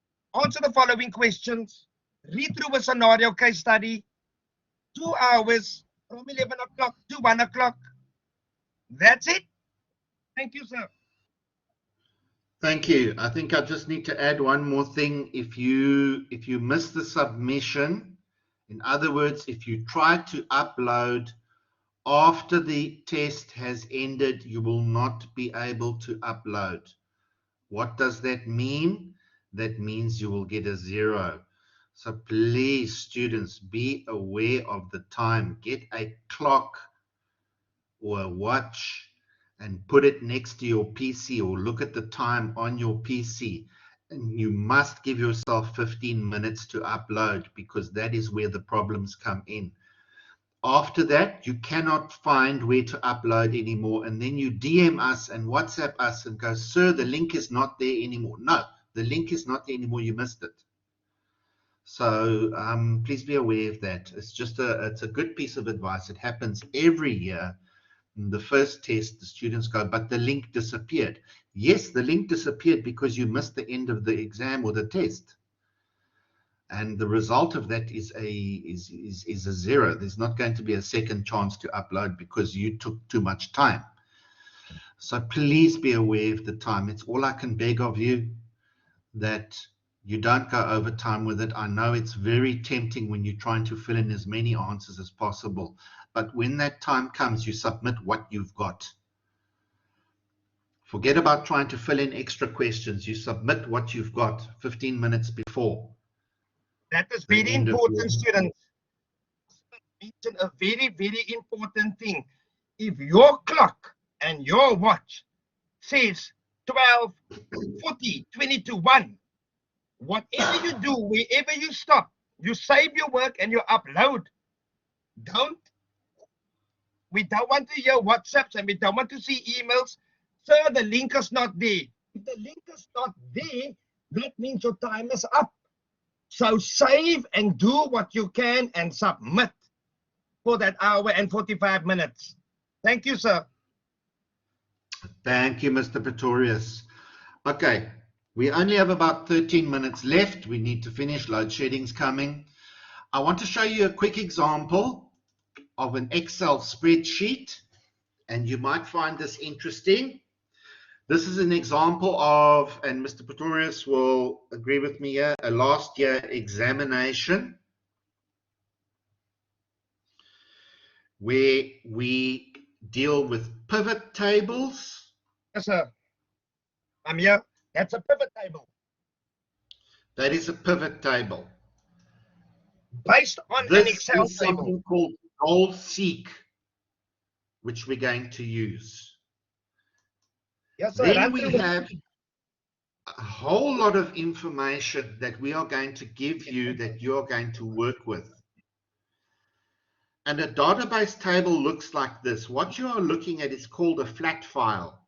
answer the following questions, read through a scenario case study, 2 hours from 11 o'clock to 1 o'clock. That's it. Thank you, sir. Thank you. I think I just need to add one more thing. If you miss the submission, in other words, if you try to upload after the test has ended, you will not be able to upload. What does that mean? That means you will get a 0. So please, students, be aware of the time. Get a clock or a watch and put it next to your PC, or look at the time on your PC. And you must give yourself 15 minutes to upload, because that is where the problems come in. After that, you cannot find where to upload anymore, and then you DM us and WhatsApp us and go, sir, the link is not there anymore. No, the link is not there anymore. You missed it. So please be aware of that. It's just it's a good piece of advice. It happens every year. In the first test, the students go, but the link disappeared. Yes, the link disappeared because you missed the end of the exam or the test. And the result of that is a 0. There's not going to be a second chance to upload because you took too much time. So please be aware of the time. It's all I can beg of you, that you don't go over time with it. I know it's very tempting when you're trying to fill in as many answers as possible. But when that time comes, you submit what you've got. Forget about trying to fill in extra questions. You submit what you've got 15 minutes before. That is very important, students. Mention a very, very important thing. If your clock and your watch says 12:40, 20 to 1, whatever you do, wherever you stop, you save your work and you upload. We don't want to hear WhatsApps and we don't want to see emails. Sir, the link is not there. If the link is not there, that means your time is up. So save and do what you can and submit for that hour and 45 minutes. Thank you, sir. Thank you, Mr. Pretorius. Okay, we only have about 13 minutes left. We need to finish. Load shedding's coming. I want to show you a quick example of an Excel spreadsheet, and you might find this interesting. This is an example of, and Mr. Pretorius will agree with me here, a last year examination where we deal with pivot tables. Yes, sir. I'm here. That's a pivot table. That is a pivot table. Based on an This Excel is table. something called goal seek, which we're going to use. Yes, sir. Then we have a whole lot of information that we are going to give you that you're going to work with. And a database table looks like this. What you are looking at is called a flat file.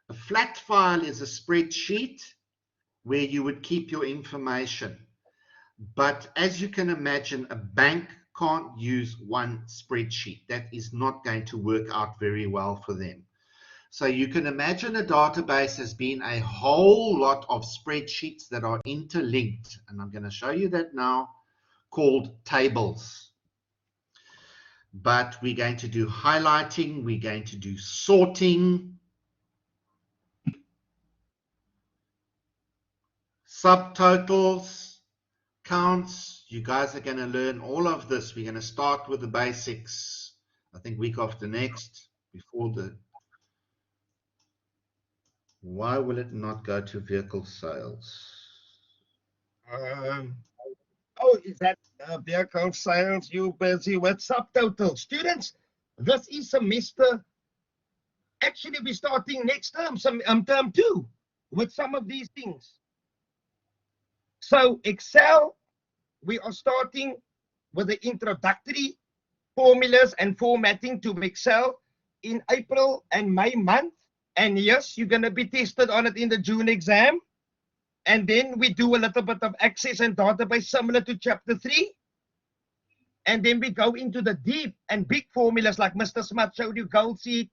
A flat file is a spreadsheet where you would keep your information. But as you can imagine, a bank can't use one spreadsheet. That is not going to work out very well for them. So you can imagine a database has been a whole lot of spreadsheets that are interlinked. And I'm going to show you that now, called tables. But we're going to do highlighting, we're going to do sorting, subtotals, counts. You guys are going to learn all of this. We're going to start with the basics, I think week after next, before the... Why will it not go to vehicle sales? Oh, is that vehicle sales? You busy with subtotals? Students, this is semester. Actually, we're starting next term, term 2, with some of these things. So Excel, we are starting with the introductory formulas and formatting to Excel in April and May month. And yes, you're going to be tested on it in the June exam. And then we do a little bit of access and database similar to chapter 3. And then we go into the deep and big formulas like Mr. Smart showed you, goal seek,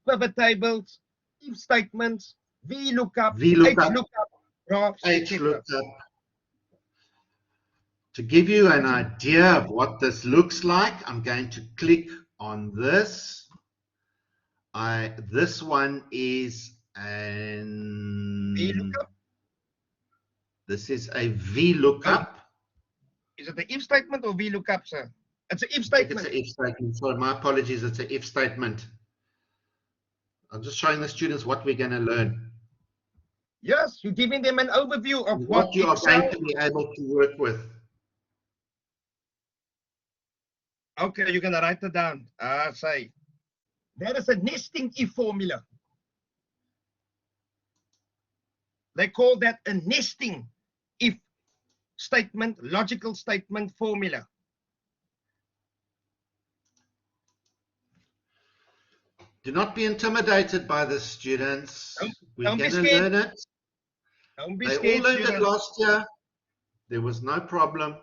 pivot tables, if statements, VLOOKUP, HLOOKUP, graphs, etc. To give you an idea of what this looks like, I'm going to click on this. This one is an VLOOKUP. This is a VLOOKUP. Is it the if statement or VLOOKUP, sir? It's an if statement. It's an if statement. Sorry, my apologies. It's an if statement. I'm just showing the students what we're going to learn. Yes, you're giving them an overview of what you are going to be able to work with. Okay, you're going to write it down. Say, there is a nesting if formula. They call that a nesting if statement, logical statement formula. Do not be intimidated by this, students. We're Don't going to scared. learn it. Don't be They scared, all learned it students. last year. There was no problem.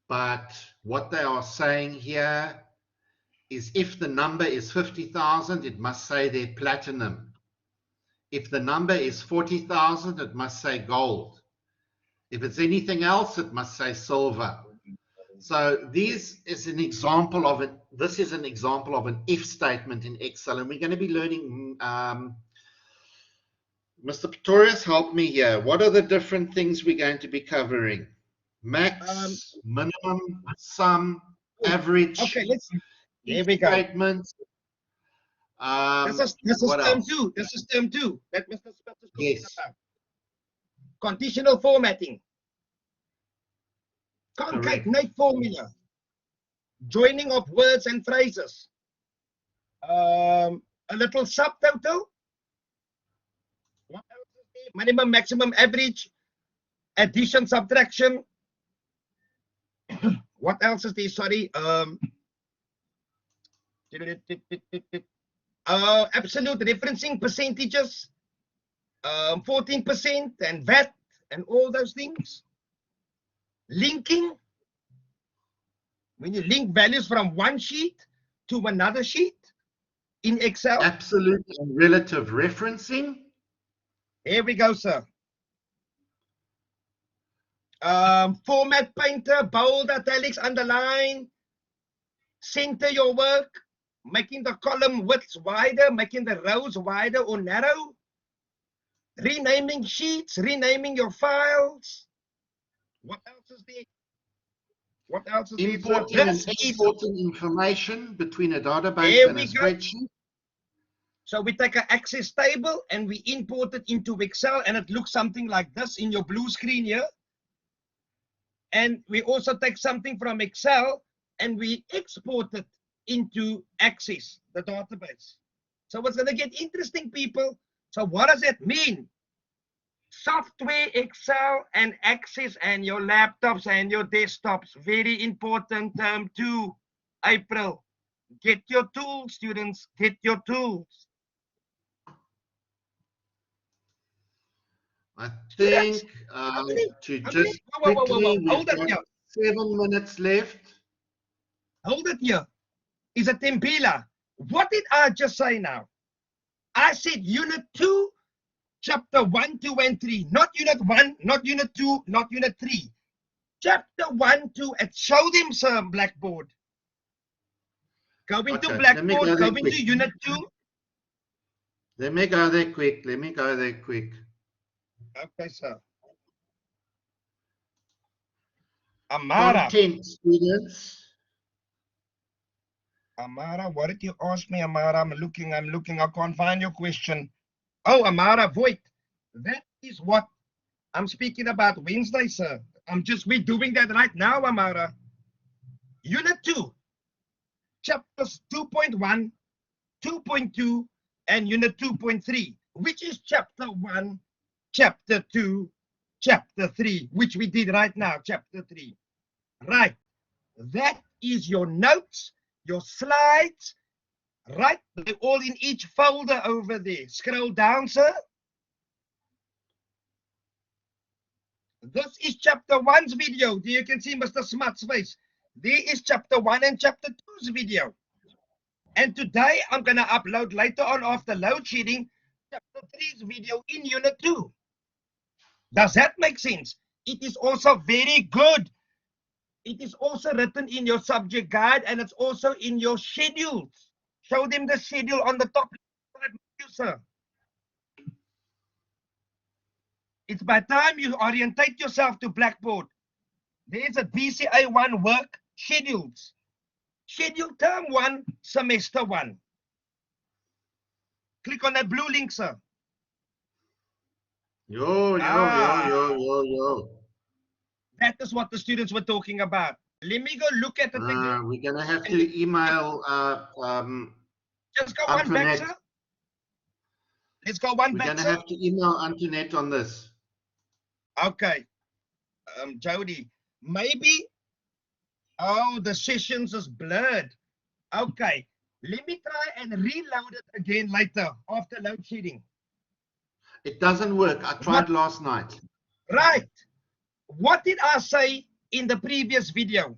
But what they are saying here is if the number is 50,000, it must say they're platinum. If the number is 40,000, it must say gold. If it's anything else, it must say silver. So this is an example of it. This is an example of an if statement in Excel, and we're going to be learning. Mr. Pretorius, help me here. What are the different things we're going to be covering? Max, minimum, sum, average. Okay, here we go. Statements. This is term 2. This is term 2 that Mr. Smith is talking about. Conditional formatting. Concatenate formula. Joining of words and phrases. A little subtotal. What else is there? Minimum, maximum, average. Addition, subtraction. What else is there? Sorry. Absolute referencing percentages. 14% and VAT and all those things. Linking, when you link values from one sheet to another sheet in Excel. Absolute and relative referencing. Here we go, sir. Format painter, bold, italics, underline, center your work, making the column widths wider, making the rows wider or narrow, renaming sheets, renaming your files. What else is there? What else is there? Importing and exporting information between a database There and a we go. spreadsheet. So we take an access table and we import it into Excel, and it looks something like this in your blue screen here. And we also take something from Excel and we export it into Access, the database. So it's going to get interesting, people. So what does that mean? Software, Excel, and Access, and your laptops and your desktops. Very important term too, April. Get your tools, students. Get your tools. I think to just quickly, we've got 7 minutes left. Hold it here. Is a Tempila. What did I just say now? I said Unit 2, Chapter 1, 2, and 3. Not Unit 1, not Unit 2, not Unit 3. Chapter 1, 2, and show them some Blackboard. Go into Blackboard, go into Unit 2. Let me go there quick. Okay, sir. Amara. Content, students. Amara, what did you ask me, Amara? I'm looking. I can't find your question. Oh, Amara, Voigt. That is what I'm speaking about Wednesday, sir. We're doing that right now, Amara. Unit 2, chapters 2.1, 2.2, and Unit 2.3, which is Chapter 1, Chapter 2, Chapter 3, which we did right now, Chapter 3. Right. That is your notes, your slides, right? They're all in each folder over there. Scroll down, sir. This is Chapter 1's video. There you can see Mr. Smart's face. There is Chapter 1 and Chapter 2's video. And today I'm going to upload later on after load shedding Chapter 3's video in Unit 2. Does that make sense? It is also very good. It is also written in your subject guide, and it's also in your schedules. Show them the schedule on the top side, sir. It's by time you orientate yourself to Blackboard. There is a BCA1 work schedules. Schedule term 1, semester 1. Click on that blue link, sir. Yo. That is what the students were talking about. Let me go look at it again. We're going to have to email just go one back, sir. Let's go one back, sir. We're going to have to email Antoinette on this. Okay. Jody, maybe, oh, the sessions is blurred. Okay. Let me try and reload it again later after load shedding. It doesn't work. I tried last night. Right. What did I say in the previous video?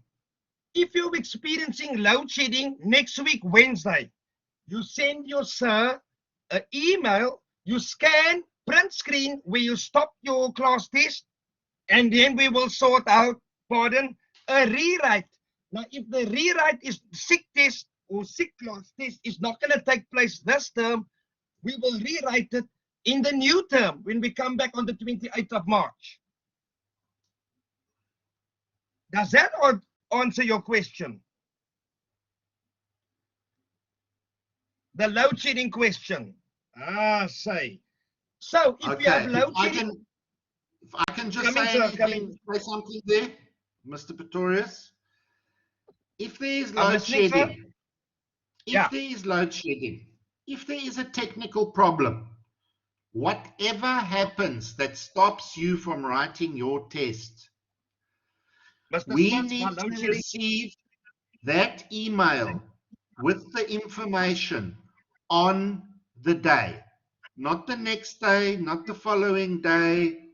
If you're experiencing load shedding next week, Wednesday, you send your sir an email, you scan, print screen where you stop your class test, and then we will sort out, a rewrite. Now, if the rewrite is sick test or sick class test is not going to take place this term, we will rewrite it in the new term when we come back on the 28th of March. Does that answer your question? The load shedding question. Say. So if you have load shedding. If I can just say something there, Mr. Pretorius. If there is load shedding, if there is a technical problem, whatever happens that stops you from writing your test, we need to receive that email with the information on the day, not the next day, not the following day,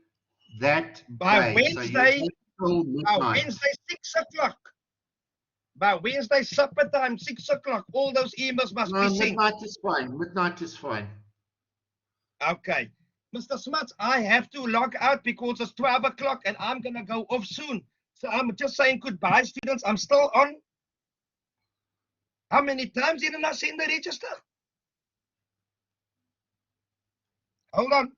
that by day. Wednesday, so by Wednesday 6 o'clock. By Wednesday supper time, 6 o'clock. All those emails must be sent. Midnight is fine. Midnight is fine. Okay. Mr. Smuts, I have to log out because it's 12 o'clock and I'm going to go off soon. So I'm just saying goodbye, students. I'm still on. How many times did I send the register? Hold on.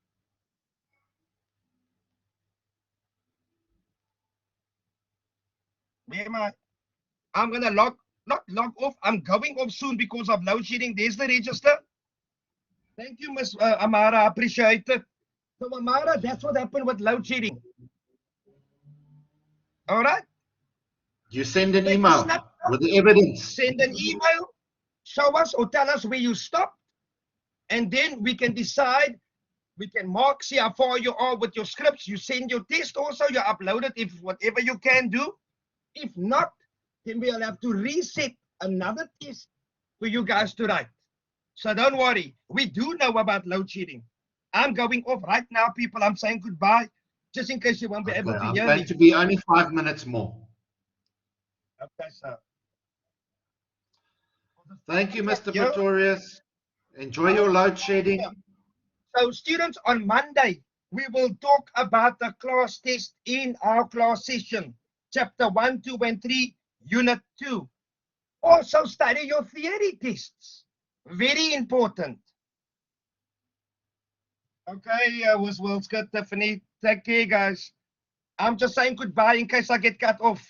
Where am I? I'm gonna not log off. I'm going off soon because of load shedding. There's the register. Thank you, Miss Amara. I appreciate it. So Amara, that's what happened with load shedding. All right. You send an Take a email snapshot, with the evidence. send an email, show us or tell us where you stopped, and then we can decide. We can mark, see how far you are with your scripts. You send your test also, you upload it if whatever you can do. If not, then we'll have to reset another test for you guys to write. So don't worry, we do know about load shedding. I'm going off right now, people. I'm saying goodbye, just in case you won't be able to I'm hear going me. to be only 5 minutes more. Okay, sir. Thank you, Mr. Yeah. Pretorius. Enjoy your load shedding. So students, on Monday, we will talk about the class test in our class session. Chapter 1, 2, and 3, Unit 2. Also study your theory tests. Very important. Okay, was good, Tiffany. Take care, guys. I'm just saying goodbye in case I get cut off.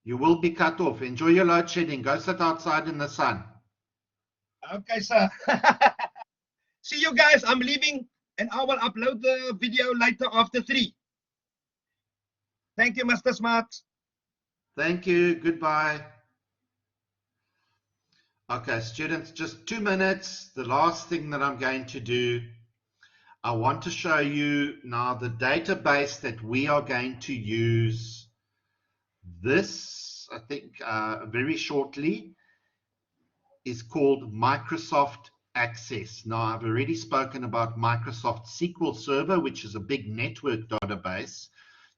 You will be cut off. Enjoy your load shedding. Go sit outside in the sun. Okay, sir. See you guys. I'm leaving and I will upload the video later after 3. Thank you, Mr. Smart. Thank you. Goodbye. Okay, students, just 2 minutes. The last thing that I'm going to do, I want to show you now the database that we are going to use this, I think, very shortly, is called Microsoft Access. Now, I've already spoken about Microsoft SQL Server, which is a big network database.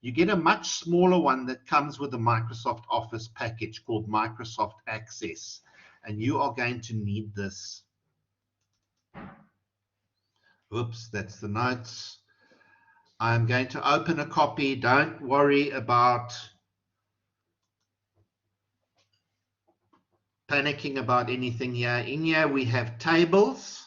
You get a much smaller one that comes with a Microsoft Office package called Microsoft Access, and you are going to need this. Oops, that's the notes. I'm going to open a copy. Don't worry about panicking about anything here. In here we have tables.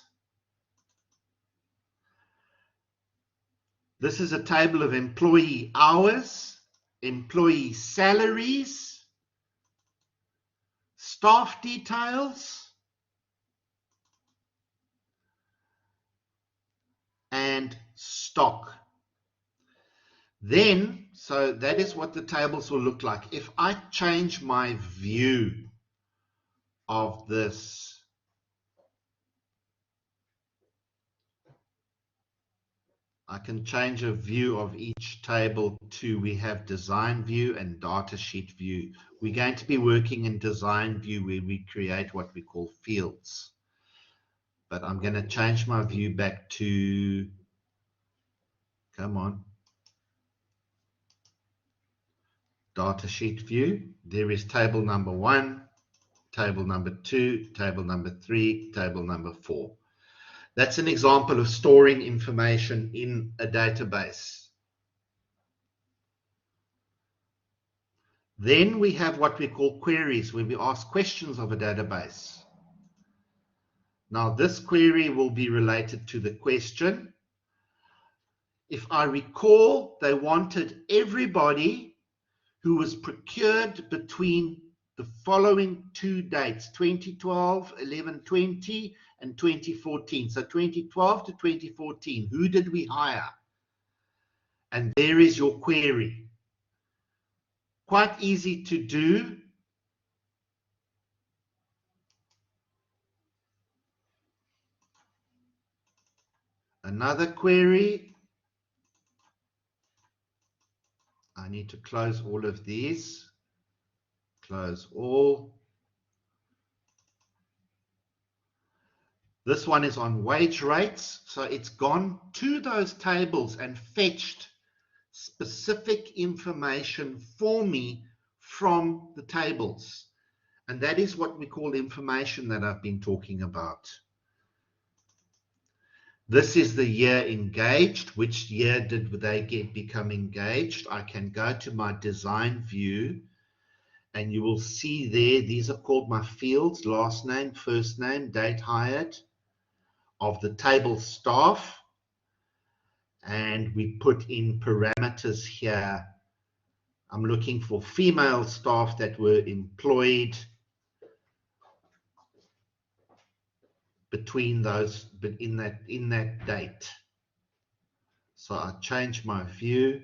This is a table of employee hours, employee salaries, staff details, and stock. Then, so that is what the tables will look like. If I change my view of this, I can change a view of each table to, we have design view and data sheet view. We're going to be working in design view where we create what we call fields. But I'm going to change my view back to, come on, data sheet view. There is table number 1, table number 2, table number 3, table number 4. That's an example of storing information in a database. Then we have what we call queries, where we ask questions of a database. Now, this query will be related to the question. If I recall, they wanted everybody who was procured between the following 2 dates, 2012, 11/20, and 2014. So 2012 to 2014, who did we hire? And there is your query. Quite easy to do. Another query. I need to close all of these. Close all. This one is on wage rates. So it's gone to those tables and fetched specific information for me from the tables. And that is what we call information that I've been talking about. This is the year engaged. Which year did they become engaged? I can go to my design view And you will see there, these are called my fields: last name, first name, date hired, of the table staff. And we put in parameters here. I'm looking for female staff that were employed between those, but in that date. So I change my view.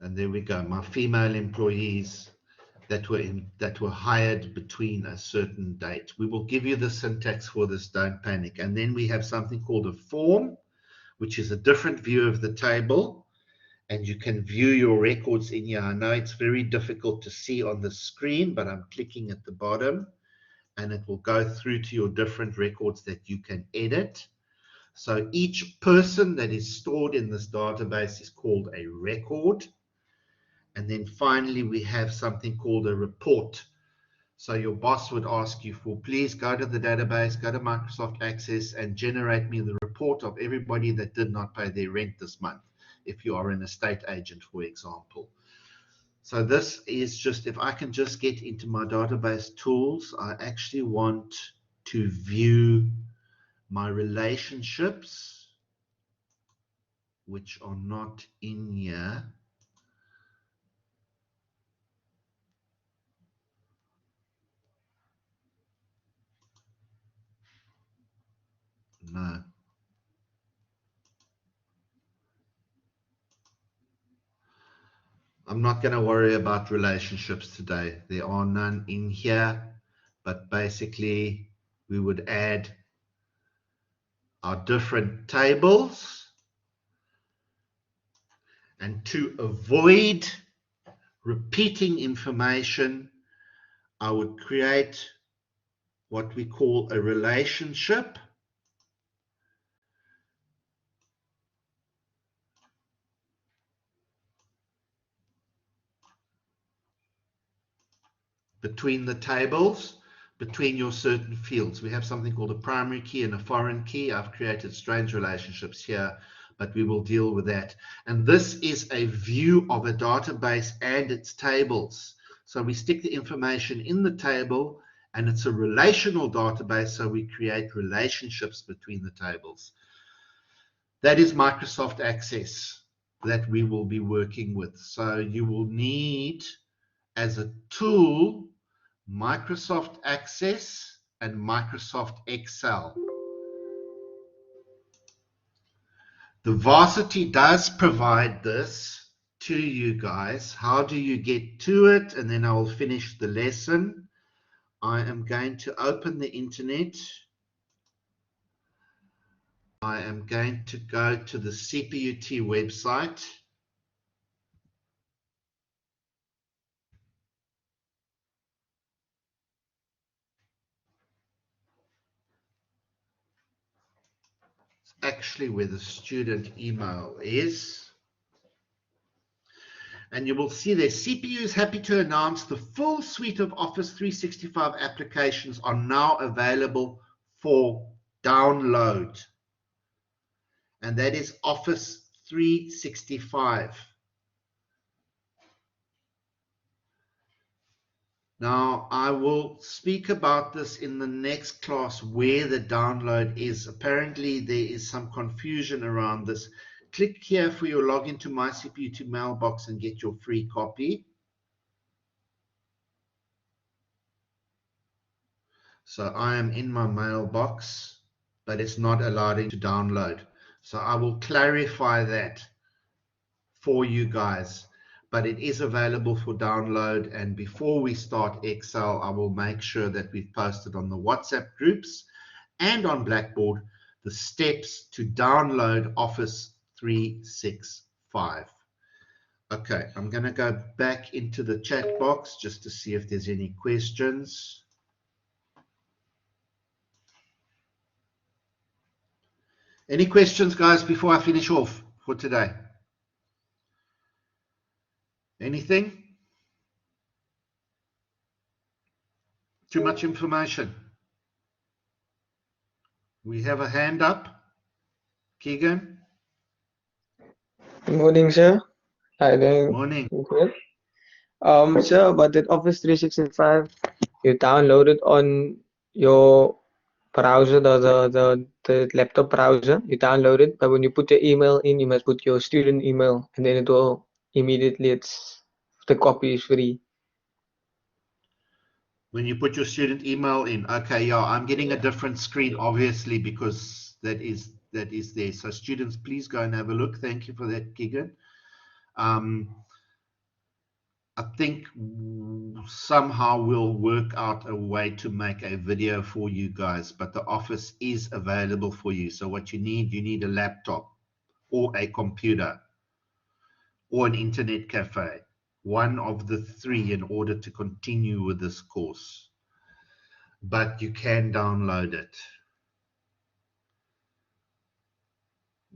And there we go, my female employees that were hired between a certain date. We will give you the syntax for this, don't panic. And then we have something called a form, which is a different view of the table. And you can view your records in here. I know it's very difficult to see on the screen, but I'm clicking at the bottom and it will go through to your different records that you can edit. So each person that is stored in this database is called a record. And then finally, we have something called a report. So your boss would ask you for, please go to the database, go to Microsoft Access and generate me the report of everybody that did not pay their rent this month, if you are an estate agent, for example. So this is just, if I can just get into my database tools, I actually want to view my relationships, which are not in here. No. I'm not going to worry about relationships today. There are none in here, but basically we would add our different tables. And to avoid repeating information, I would create what we call a relationship. Between the tables, between your certain fields. We have something called a primary key and a foreign key. I've created strange relationships here, but we will deal with that. And this is a view of a database and its tables. So we stick the information in the table, and it's a relational database, so we create relationships between the tables. That is Microsoft Access that we will be working with. So you will need, as a tool, Microsoft Access and Microsoft Excel. The Varsity does provide this to you guys. How do you get to it? And then I will finish the lesson. I am going to open the internet. I am going to go to the CPUT website. It's actually where the student email is. And you will see there, CPU is happy to announce the full suite of Office 365 applications are now available for download. And that is Office 365. Now, I will speak about this in the next class where the download is. Apparently, there is some confusion around this. Click here for your login to MyCPUT mailbox and get your free copy. So I am in my mailbox, but it's not allowing to download. So I will clarify that for you guys, but it is available for download. And before we start Excel, I will make sure that we've posted on the WhatsApp groups and on Blackboard the steps to download Office 365. Okay, I'm going to go back into the chat box just to see if there's any questions. Any questions, guys, before I finish off for today? Anything? Too much information? We have a hand up. Keegan? Good morning, sir. Hi there. Morning. Good. Sir, about that Office 365, you download it on your browser, the laptop browser. You download it, but when you put your email in, you must put your student email, and then it will immediately, the copy is free. When you put your student email in, okay, yeah, I'm getting a different screen, obviously, because that is there. So students, please go and have a look. Thank you for that, Keegan. I think somehow we'll work out a way to make a video for you guys, but the office is available for you. So what you need a laptop or a computer or an internet cafe, one of the three, in order to continue with this course. But you can download it.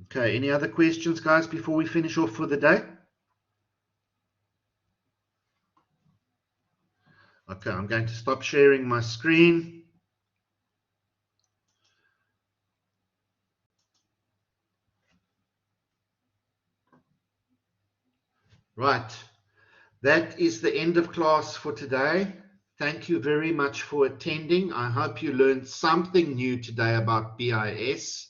Okay, any other questions, guys, before we finish off for the day? Okay, I'm going to stop sharing my screen. Right, that is the end of class for today. Thank you very much for attending. I hope you learned something new today about BIS.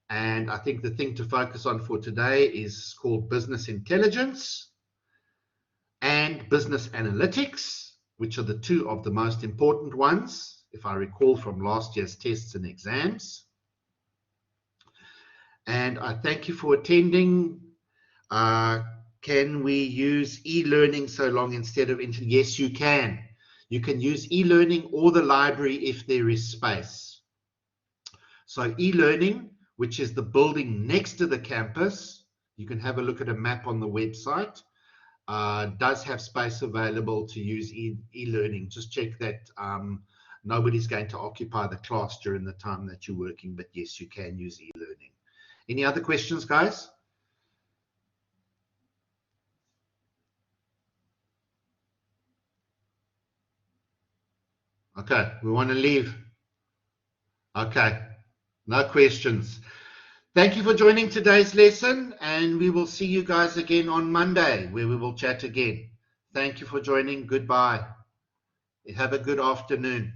And I think the thing to focus on for today is called business intelligence and business analytics, which are the two of the most important ones, if I recall from last year's tests and exams. And I thank you for attending. Can we use e-learning so long instead of internet? Yes, you can. You can use e-learning or the library if there is space. So e-learning, which is the building next to the campus, you can have a look at a map on the website, does have space available to use e-learning. Just check that nobody's going to occupy the class during the time that you're working, but yes, you can use e-learning. Any other questions, guys? Okay, we want to leave. Okay, no questions. Thank you for joining today's lesson, and we will see you guys again on Monday, where we will chat again. Thank you for joining. Goodbye. Have a good afternoon.